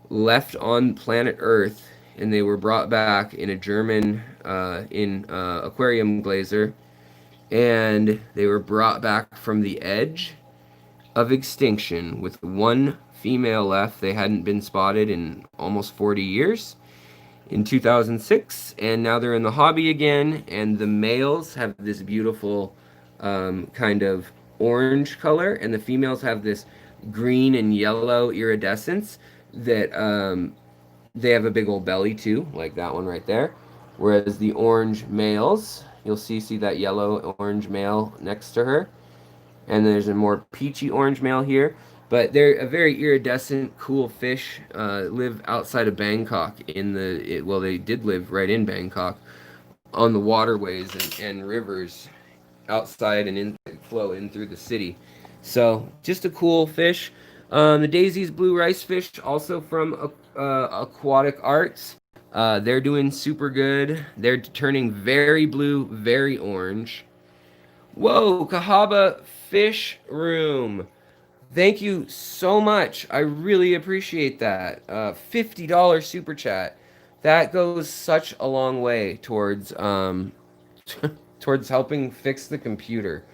left on planet Earth, and they were brought back in a German aquarium glazer, and they were brought back from the edge, of extinction with one female left. They hadn't been spotted in almost 40 years in 2006, and now they're in the hobby again. And the males have this beautiful kind of orange color, and the females have this green and yellow iridescence that they have a big old belly too, like that one right there. Whereas the orange males, you'll see that yellow orange male next to her, and there's a more peachy orange male here. But they're a very iridescent, cool fish. Live outside of Bangkok well, they did live right in Bangkok on the waterways and rivers outside and flow in through the city. So just a cool fish. The Daisy's blue rice fish, also from Aquatic Arts. They're doing super good. They're turning very blue, very orange. Whoa, Cahaba Fish Room. Thank you so much. I really appreciate that. $50 super chat. That goes such a long way towards towards helping fix the computer.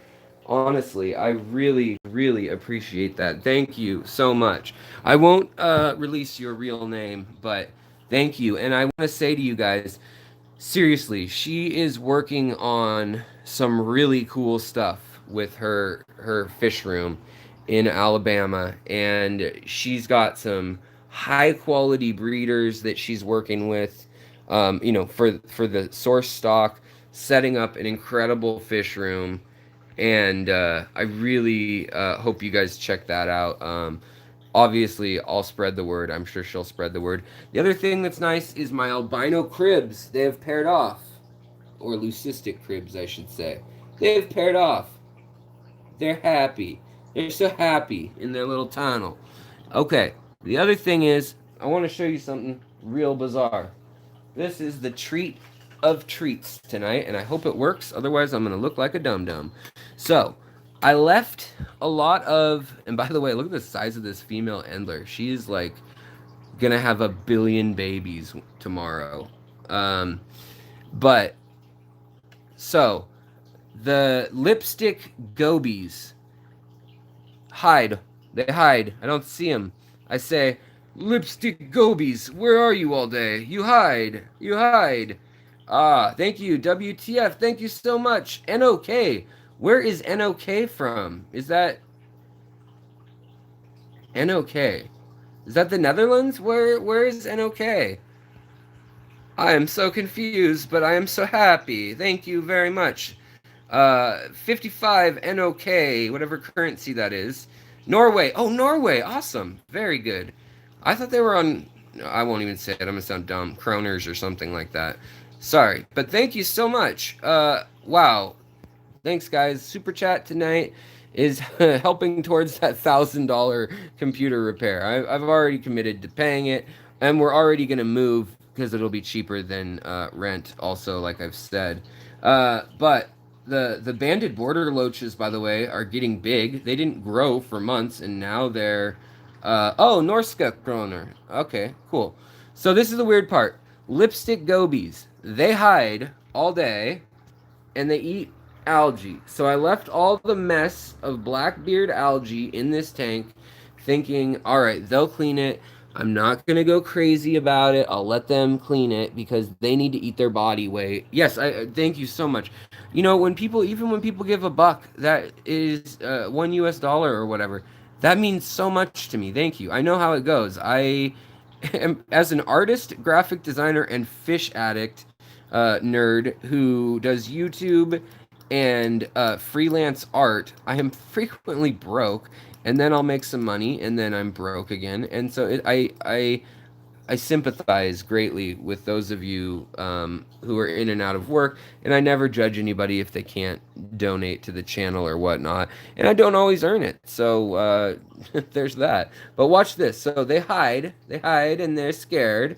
Honestly, I really, really appreciate that. Thank you so much. I won't release your real name, but thank you. And I want to say to you guys, seriously, she is working on some really cool stuff with her fish room in Alabama, and she's got some high quality breeders that she's working with. For the source stock, setting up an incredible fish room, and I really hope you guys check that out. Obviously, I'll spread the word. I'm sure she'll spread the word. The other thing that's nice is my albino cribs. They have paired off, or leucistic cribs, I should say. They have paired off. They're happy. They're so happy in their little tunnel. Okay, the other thing is, I want to show you something real bizarre. This is the treat of treats tonight, and I hope it works. Otherwise, I'm going to look like a dum-dum. So, I left a lot of... And by the way, look at the size of this female Endler. She's, like, going to have 1 billion babies tomorrow. So, the lipstick gobies hide. They hide. I don't see them. I say, lipstick gobies, where are you all day? You hide. You hide. Thank you, WTF. Thank you so much. NOK. Where is NOK from? Is that NOK? Is that the Netherlands? Where is NOK? I am so confused, but I am so happy. Thank you very much. 55 NOK, whatever currency that is. Norway. Oh, Norway. Awesome. Very good. I thought they were on... I won't even say it. I'm going to sound dumb. Kroners or something like that. Sorry. But thank you so much. Wow. Thanks, guys. Super Chat tonight is helping towards that $1,000 computer repair. I've already committed to paying it, and we're already going to move because it'll be cheaper than rent also, like I've said. But the banded border loaches, by the way, are getting big. They didn't grow for months, and now they're... Norska Kroner. Okay, cool. So this is the weird part. Lipstick gobies. They hide all day, and they eat algae. So I left all the mess of blackbeard algae in this tank, thinking, all right, they'll clean it. I'm not going to go crazy about it. I'll let them clean it because they need to eat their body weight. Yes, I thank you so much. You know, when people give $1, that is $1 US or whatever, that means so much to me. Thank you. I know how it goes. I am, as an artist, graphic designer, and fish addict nerd who does YouTube and freelance art, I am frequently broke, and then I'll make some money, and then I'm broke again. And so I sympathize greatly with those of you who are in and out of work, and I never judge anybody if they can't donate to the channel or whatnot, and I don't always earn it, so there's that. But watch this. So they hide, and they're scared,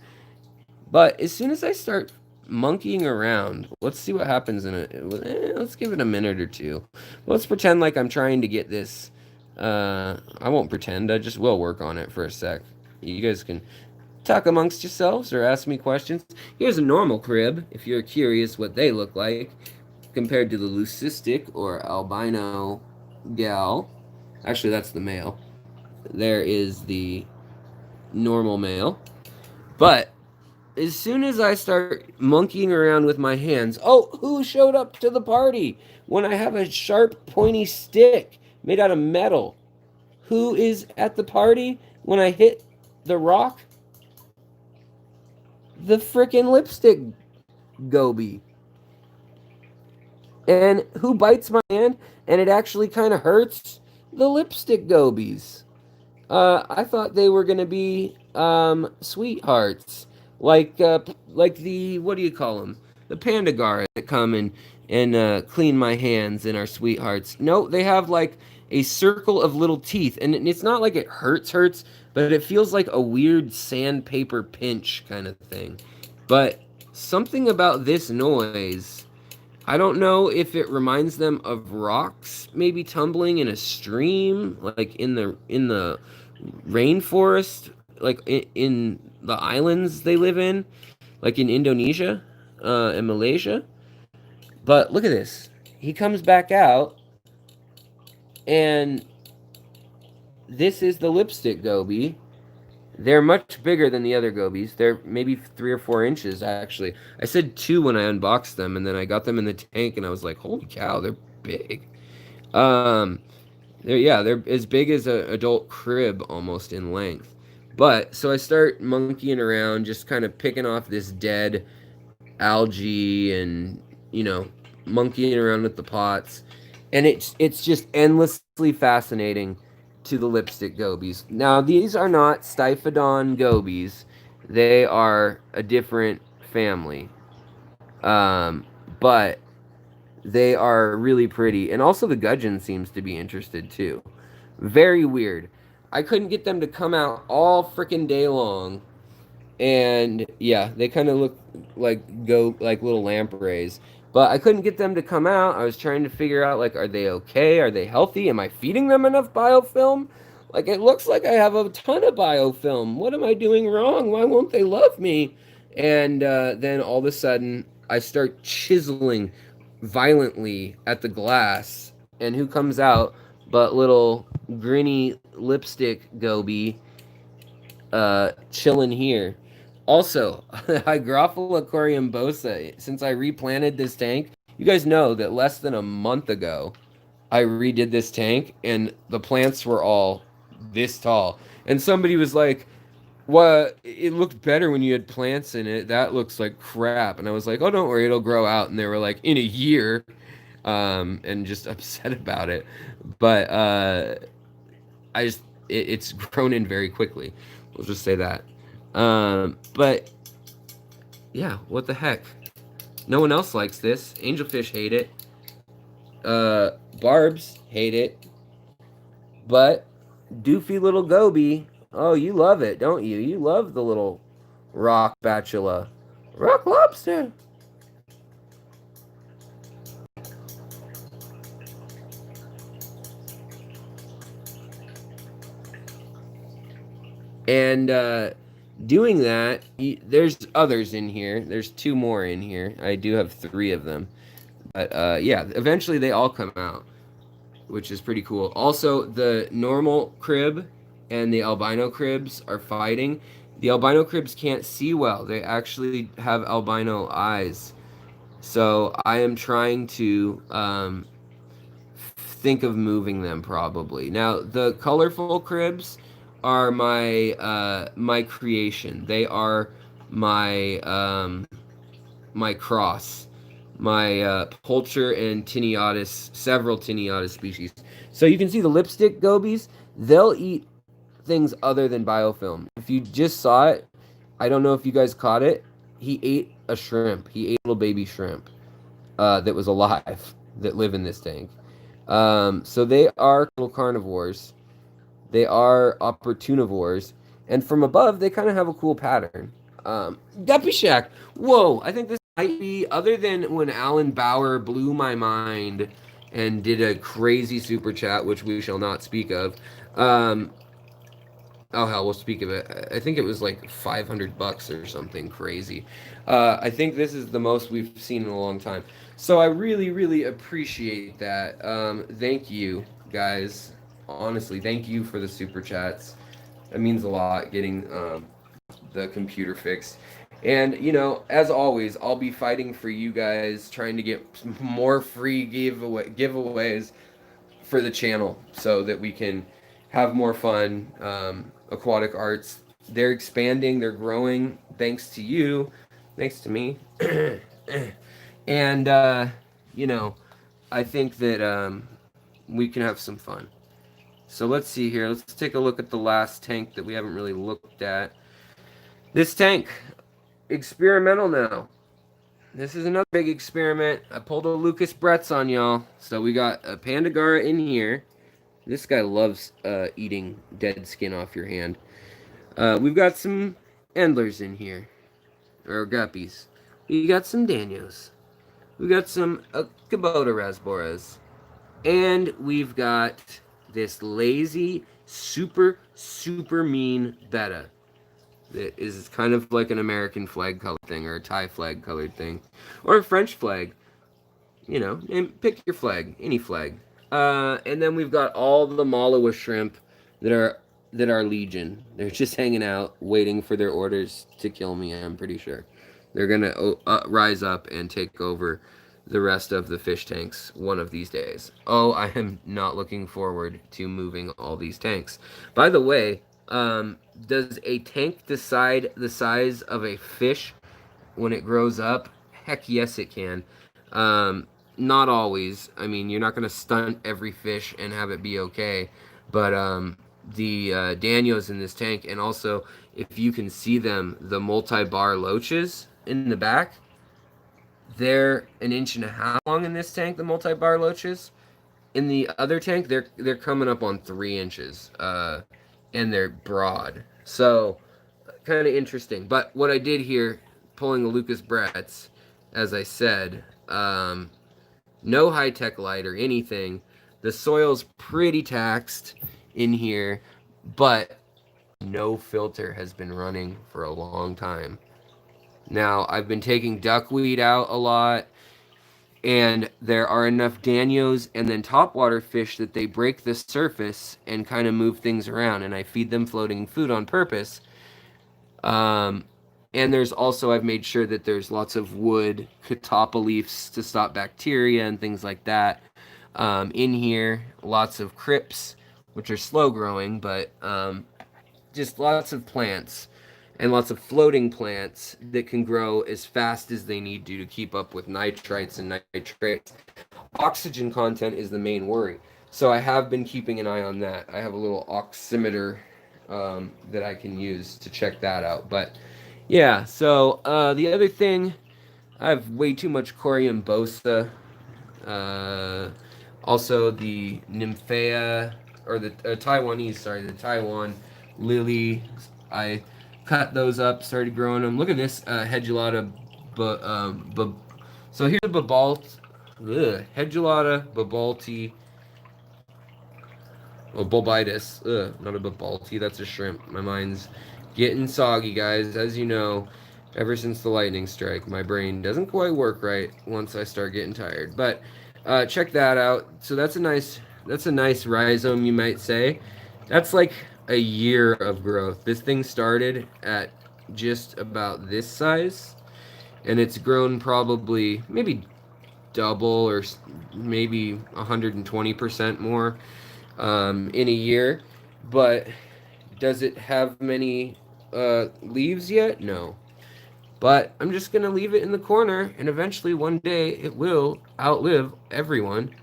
but as soon as I start monkeying around, let's see what happens let's give it a minute or two. Let's pretend like I'm trying to get this. I won't pretend, I just will work on it for a sec. You guys can talk amongst yourselves or ask me questions. Here's a normal crib, if you're curious what they look like compared to the leucistic or albino gal. Actually, that's the male. There is the normal male. But as soon as I start monkeying around with my hands, oh, who showed up to the party when I have a sharp, pointy stick made out of metal? Who is at the party when I hit the rock? The frickin' lipstick goby. And who bites my hand and it actually kind of hurts? The lipstick gobies. I thought they were gonna be sweethearts, like the what do you call them? The pandagara that come and clean my hands and are sweethearts. No, they have like a circle of little teeth, and it's not like it hurts, but it feels like a weird sandpaper pinch kind of thing. But something about this noise, I don't know if it reminds them of rocks maybe tumbling in a stream, like in the rainforest, like in the islands they live in, like in Indonesia and Malaysia. But look at this. He comes back out, and this is the lipstick goby. They're much bigger than the other gobies. They're maybe 3 or 4 inches, actually. I said 2 when I unboxed them, and then I got them in the tank, and I was like, holy cow, they're big. Um, they're as big as an adult crib almost in length. But so I start monkeying around, just kind of picking off this dead algae and monkeying around with the pots, and it's just endlessly fascinating to the lipstick gobies. Now these are not Stiphodon gobies; they are a different family, but they are really pretty, and also the gudgeon seems to be interested too. Very weird. I couldn't get them to come out all freaking day long, and yeah, they kind of look like little lampreys. But I couldn't get them to come out. I was trying to figure out, like, are they okay? Are they healthy? Am I feeding them enough biofilm? Like, it looks like I have a ton of biofilm. What am I doing wrong? Why won't they love me? And then all of a sudden, I start chiseling violently at the glass, and who comes out but little grinny lipstick goby chilling here. Also, Hygrophila aquarium bosa, since I replanted this tank, you guys know that less than a month ago, I redid this tank and the plants were all this tall. And somebody was like, well, it looked better when you had plants in it. That looks like crap. And I was like, oh, don't worry, it'll grow out. And they were like, in a year, and just upset about it. But it's grown in very quickly. We'll just say that. But yeah, what the heck? No one else likes this. Angelfish hate it. Barbs hate it. But doofy little goby, oh, you love it, don't you? You love the little rock spatula. Rock lobster. And doing that, there's others in here. There's 2 more in here. I do have 3 of them. But yeah, eventually they all come out, which is pretty cool. Also, the normal crib and the albino cribs are fighting. The albino cribs can't see well. They actually have albino eyes. So I am trying to think of moving them probably. Now, the colorful cribs are my creation. They are my cross, my Pulcher and Tinniatus, several Tinniatus species. So you can see the lipstick gobies, they'll eat things other than biofilm. If you just saw it, I don't know if you guys caught it, he ate a shrimp. He ate a little baby shrimp that was alive that live in this tank. So they are little carnivores. They are opportunivores. And from above, they kind of have a cool pattern. Guppy Shack. Whoa, I think this might be, other than when Alan Bauer blew my mind and did a crazy super chat, which we shall not speak of. Oh hell, we'll speak of it. I think it was like $500 or something crazy. I think this is the most we've seen in a long time. So I really, really appreciate that. Thank you, guys. honestly, thank you for the super chats. That means a lot getting the computer fixed. And, you know, as always, I'll be fighting for you guys, trying to get more free giveaways for the channel so that we can have more fun. Aquatic arts, they're expanding, they're growing, thanks to you, thanks to me. And, you know, I think that we can have some fun. So let's see here. Let's take a look at the last tank that we haven't really looked at. This tank, experimental now. This is another big experiment. I pulled a Lucas Bretz on y'all. So we got a Pandagara in here. This guy loves eating dead skin off your hand. We've got some Endlers in here, or guppies. We got some Danios. We got some Kubota Rasboras. And we've got this lazy, super, super mean betta. That is kind of like an American flag color thing, or a Thai flag colored thing, or a French flag. You know, and pick your flag, any flag. And then we've got all the Malawa shrimp that are legion. They're just hanging out, waiting for their orders to kill me. I'm pretty sure they're gonna rise up and take over the rest of the fish tanks one of these days. Oh, I am not looking forward to moving all these tanks. By the way, does a tank decide the size of a fish when it grows up? Heck yes, it can. Not always. I mean, you're not going to stunt every fish and have it be okay. But the Danios in this tank, and also, if you can see them, the multi-bar loaches in the back, they're an inch and a half long in this tank, the multi-bar loaches. In the other tank, they're coming up on 3 inches, and they're broad. So, kind of interesting. But what I did here, pulling a Lucas Bretz, as I said, no high-tech light or anything. The soil's pretty taxed in here, but no filter has been running for a long time. Now, I've been taking duckweed out a lot, and there are enough Danios and then topwater fish that they break the surface and kind of move things around, and I feed them floating food on purpose. And there's also, I've made sure that there's lots of wood catappa leaves to stop bacteria and things like that. In here, lots of crypts, which are slow growing, but just lots of plants and lots of floating plants that can grow as fast as they need to keep up with nitrites and nitrates. Oxygen content is the main worry. So I have been keeping an eye on that. I have a little oximeter that I can use to check that out. But yeah, so the other thing, I have way too much Corium bosa. Also the Nymphea, or the Taiwanese, sorry, the Taiwan lily. I cut those up, started growing them. Look at this Hedulata. So here's a Hedulata babalti. Oh, bulbitis. Not a babalti, that's a shrimp. My mind's getting soggy, guys. As you know, ever since the lightning strike, my brain doesn't quite work right once I start getting tired. But check that out. So that's a nice rhizome, you might say. That's like a year of growth. This thing started at just about this size, and it's grown probably maybe double or maybe 120% more in a year. But does it have many leaves yet? No. But I'm just going to leave it in the corner, and eventually one day it will outlive everyone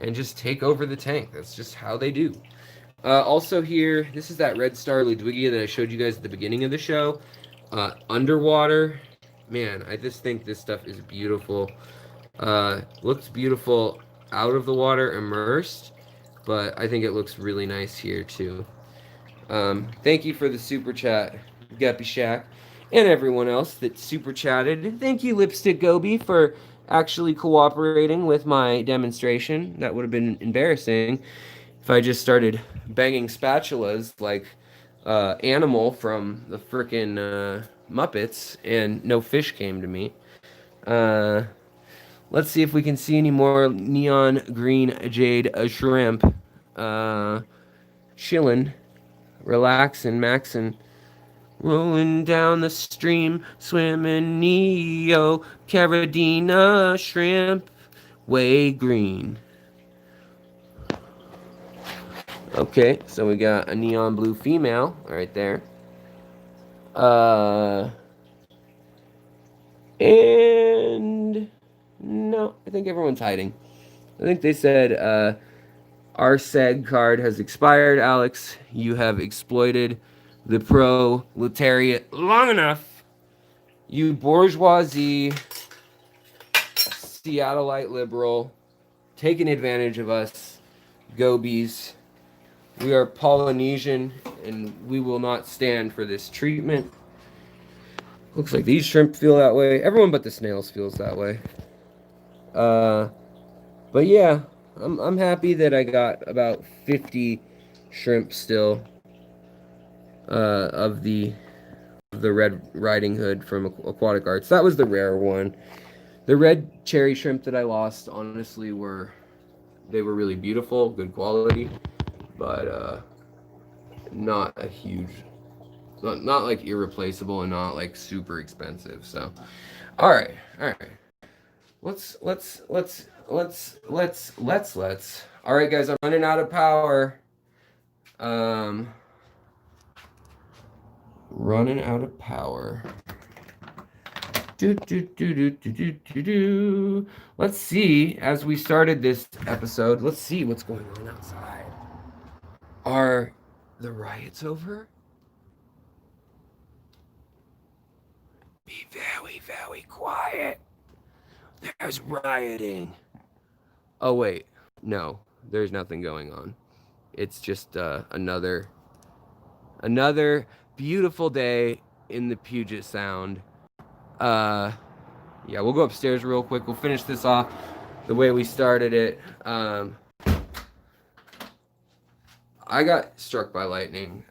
and just take over the tank. That's just how they do. Also here, this is that red star Ludwigia that I showed you guys at the beginning of the show. Underwater. Man, I just think this stuff is beautiful. Looks beautiful out of the water, immersed, but I think it looks really nice here too. Thank you for the super chat, Guppy Shack, and everyone else that super chatted. Thank you, Lipstick Goby, for actually cooperating with my demonstration. That would have been embarrassing if I just started banging spatulas like Animal from the frickin' Muppets and no fish came to me. Let's see if we can see any more neon green jade shrimp. chilling, relaxing, maxing, rolling down the stream, swimming Neo, Caradina, shrimp, way green. Okay, so we got a neon blue female right there. And no, I think everyone's hiding. I think they said, our SEG card has expired, Alex. You have exploited the proletariat long enough. You bourgeoisie, Seattleite liberal, taking advantage of us, gobies. We are Polynesian, and we will not stand for this treatment. Looks like these shrimp feel that way. Everyone but the snails feels that way. But yeah, I'm happy that I got about 50 shrimp still of the Red Riding Hood from Aquatic Arts. That was the rare one. The red cherry shrimp that I lost, honestly, they were really beautiful, good quality, but not a huge, not like irreplaceable and not like super expensive. So, all right. Let's. All right, guys, I'm running out of power. Running out of power. Let's see, as we started this episode, let's see what's going on outside. Are the riots over? Be very, very quiet. There's rioting. Oh, wait. No, there's nothing going on. It's just another beautiful day in the Puget Sound. Yeah, we'll go upstairs real quick. We'll finish this off the way we started it. I got struck by lightning.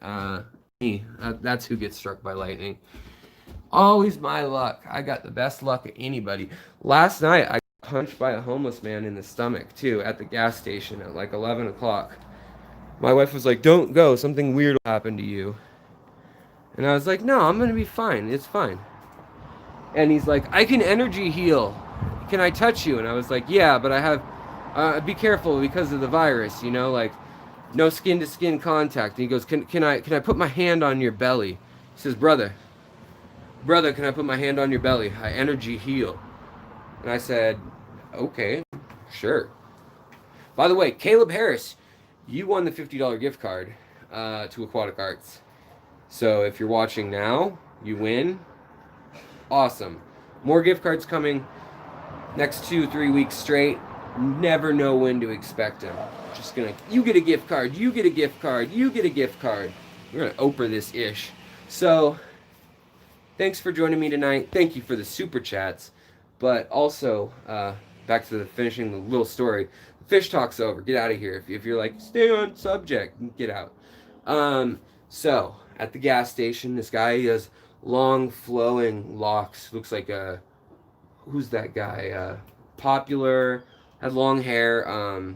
Me. That's who gets struck by lightning. Always my luck. I got the best luck of anybody. Last night, I got punched by a homeless man in the stomach, too, at the gas station at like 11 o'clock. My wife was like, don't go. Something weird will happen to you. And I was like, no, I'm going to be fine. It's fine. And he's like, I can energy heal. Can I touch you? And I was like, yeah, but I have, be careful because of the virus, you know, like no skin to skin contact. And he goes, can I put my hand on your belly? He says, brother, can I put my hand on your belly? I energy heal. And I said, okay, sure. By the way, Caleb Harris, you won the $50 gift card to Aquatic Arts. So if you're watching now, you win. Awesome. More gift cards coming next 2-3 weeks straight. Never know when to expect them. Just gonna, you get a gift card, you get a gift card, you get a gift card. We're gonna Oprah this ish. So, thanks for joining me tonight. Thank you for the super chats. But also, back to finishing the little story. Fish talk's over. Get out of here. If you're like, stay on subject, get out. So, at the gas station, this guy has long flowing locks. Looks like who's that guy? Popular, had long hair. A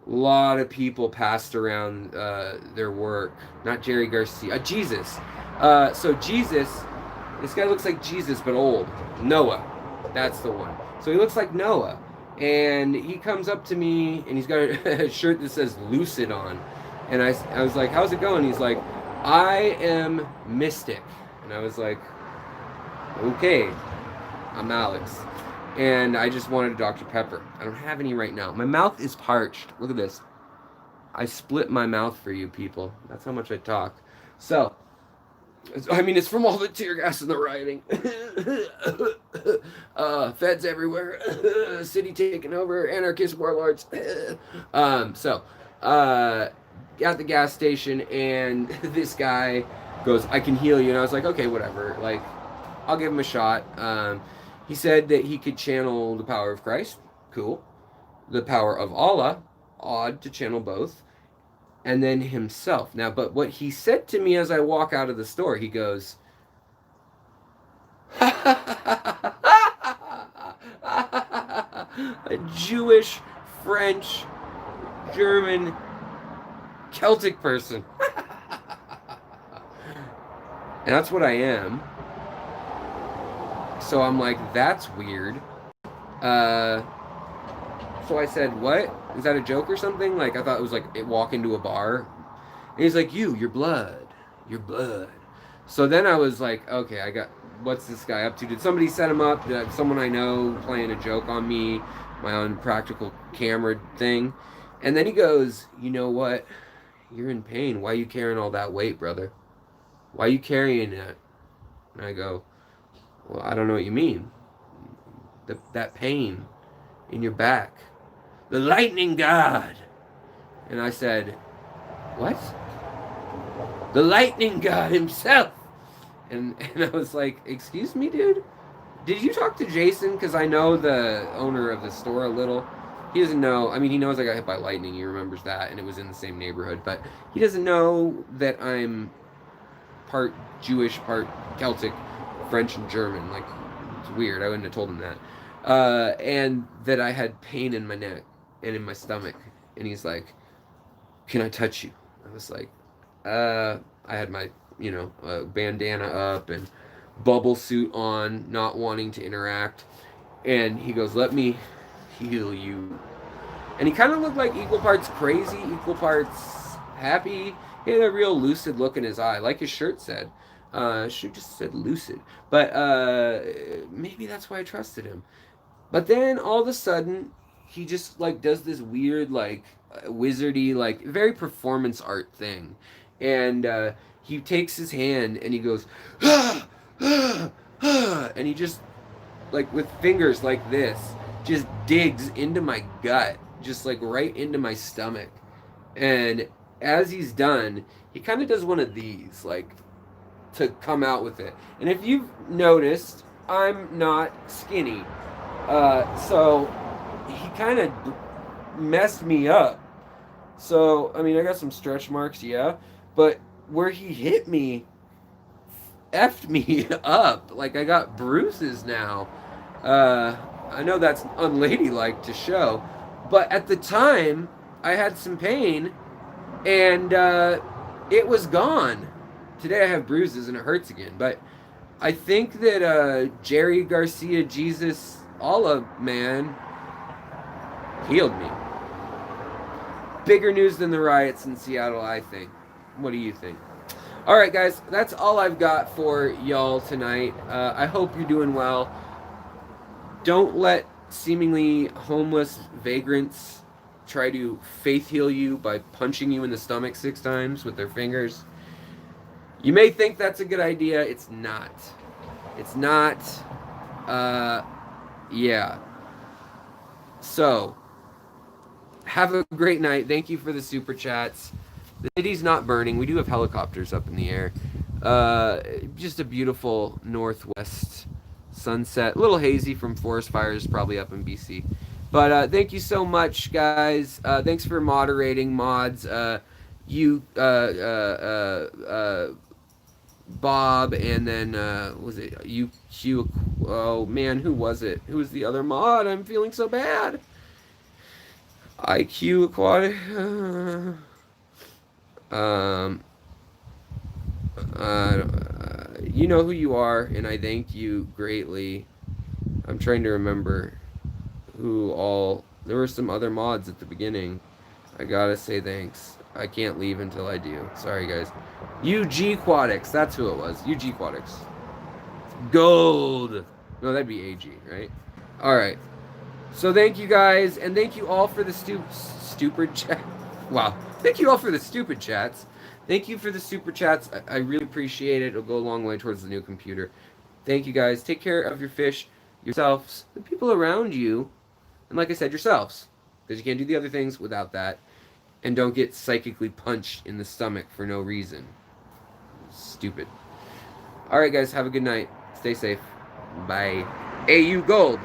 lot of people passed around their work. Not Jerry Garcia. Jesus. So Jesus, this guy looks like Jesus but old. Noah. That's the one. So he looks like Noah. And he comes up to me and he's got a shirt that says Lucid on. And I was like, how's it going? He's like, I am Mystic. And I was like, okay, I'm Alex. And I just wanted a Dr. Pepper. I don't have any right now. My mouth is parched. Look at this. I split my mouth for you people. That's how much I talk. So, I mean, it's from all the tear gas and the rioting. Feds everywhere. City taking over. Anarchist warlords. At the gas station, and this guy goes, I can heal you. And I was like, okay, whatever. Like, I'll give him a shot. He said that he could channel the power of Christ. Cool. The power of Allah. Odd to channel both. And then himself. Now, but what he said to me as I walk out of the store, he goes, a Jewish, French, German Celtic person. And that's what I am. So I'm like, that's weird. So I said, what? Is that a joke or something? Like, I thought it was like walk into a bar. And he's like, your blood. Your blood. So then I was like, okay, what's this guy up to? Did somebody set him up? Did someone I know playing a joke on me? My unpractical camera thing? And then he goes, you know what? You're in pain. Why are you carrying all that weight, brother? Why are you carrying it? And I go, well, I don't know what you mean. That pain in your back. The lightning god. And I said, what? The lightning god himself. And I was like, excuse me, dude? Did you talk to Jason? Because I know the owner of the store a little. He doesn't know. I mean, he knows I got hit by lightning. He remembers that, and it was in the same neighborhood. But he doesn't know that I'm part Jewish, part Celtic, French, and German. Like, it's weird. I wouldn't have told him that. And that I had pain in my neck and in my stomach. And he's like, can I touch you? I was like, I had my, bandana up and bubble suit on, not wanting to interact. And he goes, let me heal you. And he kind of looked like equal parts crazy, equal parts happy. He had a real lucid look in his eye, like his shirt said. Should have just said lucid. But maybe that's why I trusted him. But then all of a sudden, he just like does this weird, like wizardy, like very performance art thing. And he takes his hand and he goes, ah, ah, ah, and he just, like with fingers like this, just digs into my gut, just like right into my stomach. And as he's done, he kind of does one of these, like to come out with it. And if you've noticed, I'm not skinny. So he kind of messed me up. So, I mean, I got some stretch marks, yeah. But where he hit me, effed me up. Like, I got bruises now. I know that's unladylike to show. But at the time, I had some pain. And it was gone. Today I have bruises and it hurts again. But I think that Jerry Garcia, Jesus, Allah, man, healed me. Bigger news than the riots in Seattle, I think. What do you think? All right, guys, that's all I've got for y'all tonight. I hope you're doing well. Don't let seemingly homeless vagrants try to faith heal you by punching you in the stomach 6 times with their fingers. You may think that's a good idea. It's not. It's not. Yeah. So, have a great night. Thank you for the super chats. The city's not burning. We do have helicopters up in the air. Just a beautiful northwest sunset. A little hazy from forest fires probably up in BC. But thank you so much, guys. Thanks for moderating, mods. Bob, and then was it UQ? Oh man, who was it? Who was the other mod? I'm feeling so bad. IQ Aquatic. You know who you are, and I thank you greatly. I'm trying to remember who all. There were some other mods at the beginning. I gotta say thanks. I can't leave until I do. Sorry, guys. UG Aquatics. That's who it was. UG Aquatics. Gold. No, that'd be AG, right? All right. So thank you guys, and thank you all for the stupid chat. Wow. Thank you all for the stupid chats. Thank you for the super chats. I really appreciate it. It'll go a long way towards the new computer. Thank you guys. Take care of your fish, yourselves, the people around you, and like I said, yourselves. Because you can't do the other things without that. And don't get psychically punched in the stomach for no reason. Stupid. Alright guys, have a good night. Stay safe. Bye. AU Gold.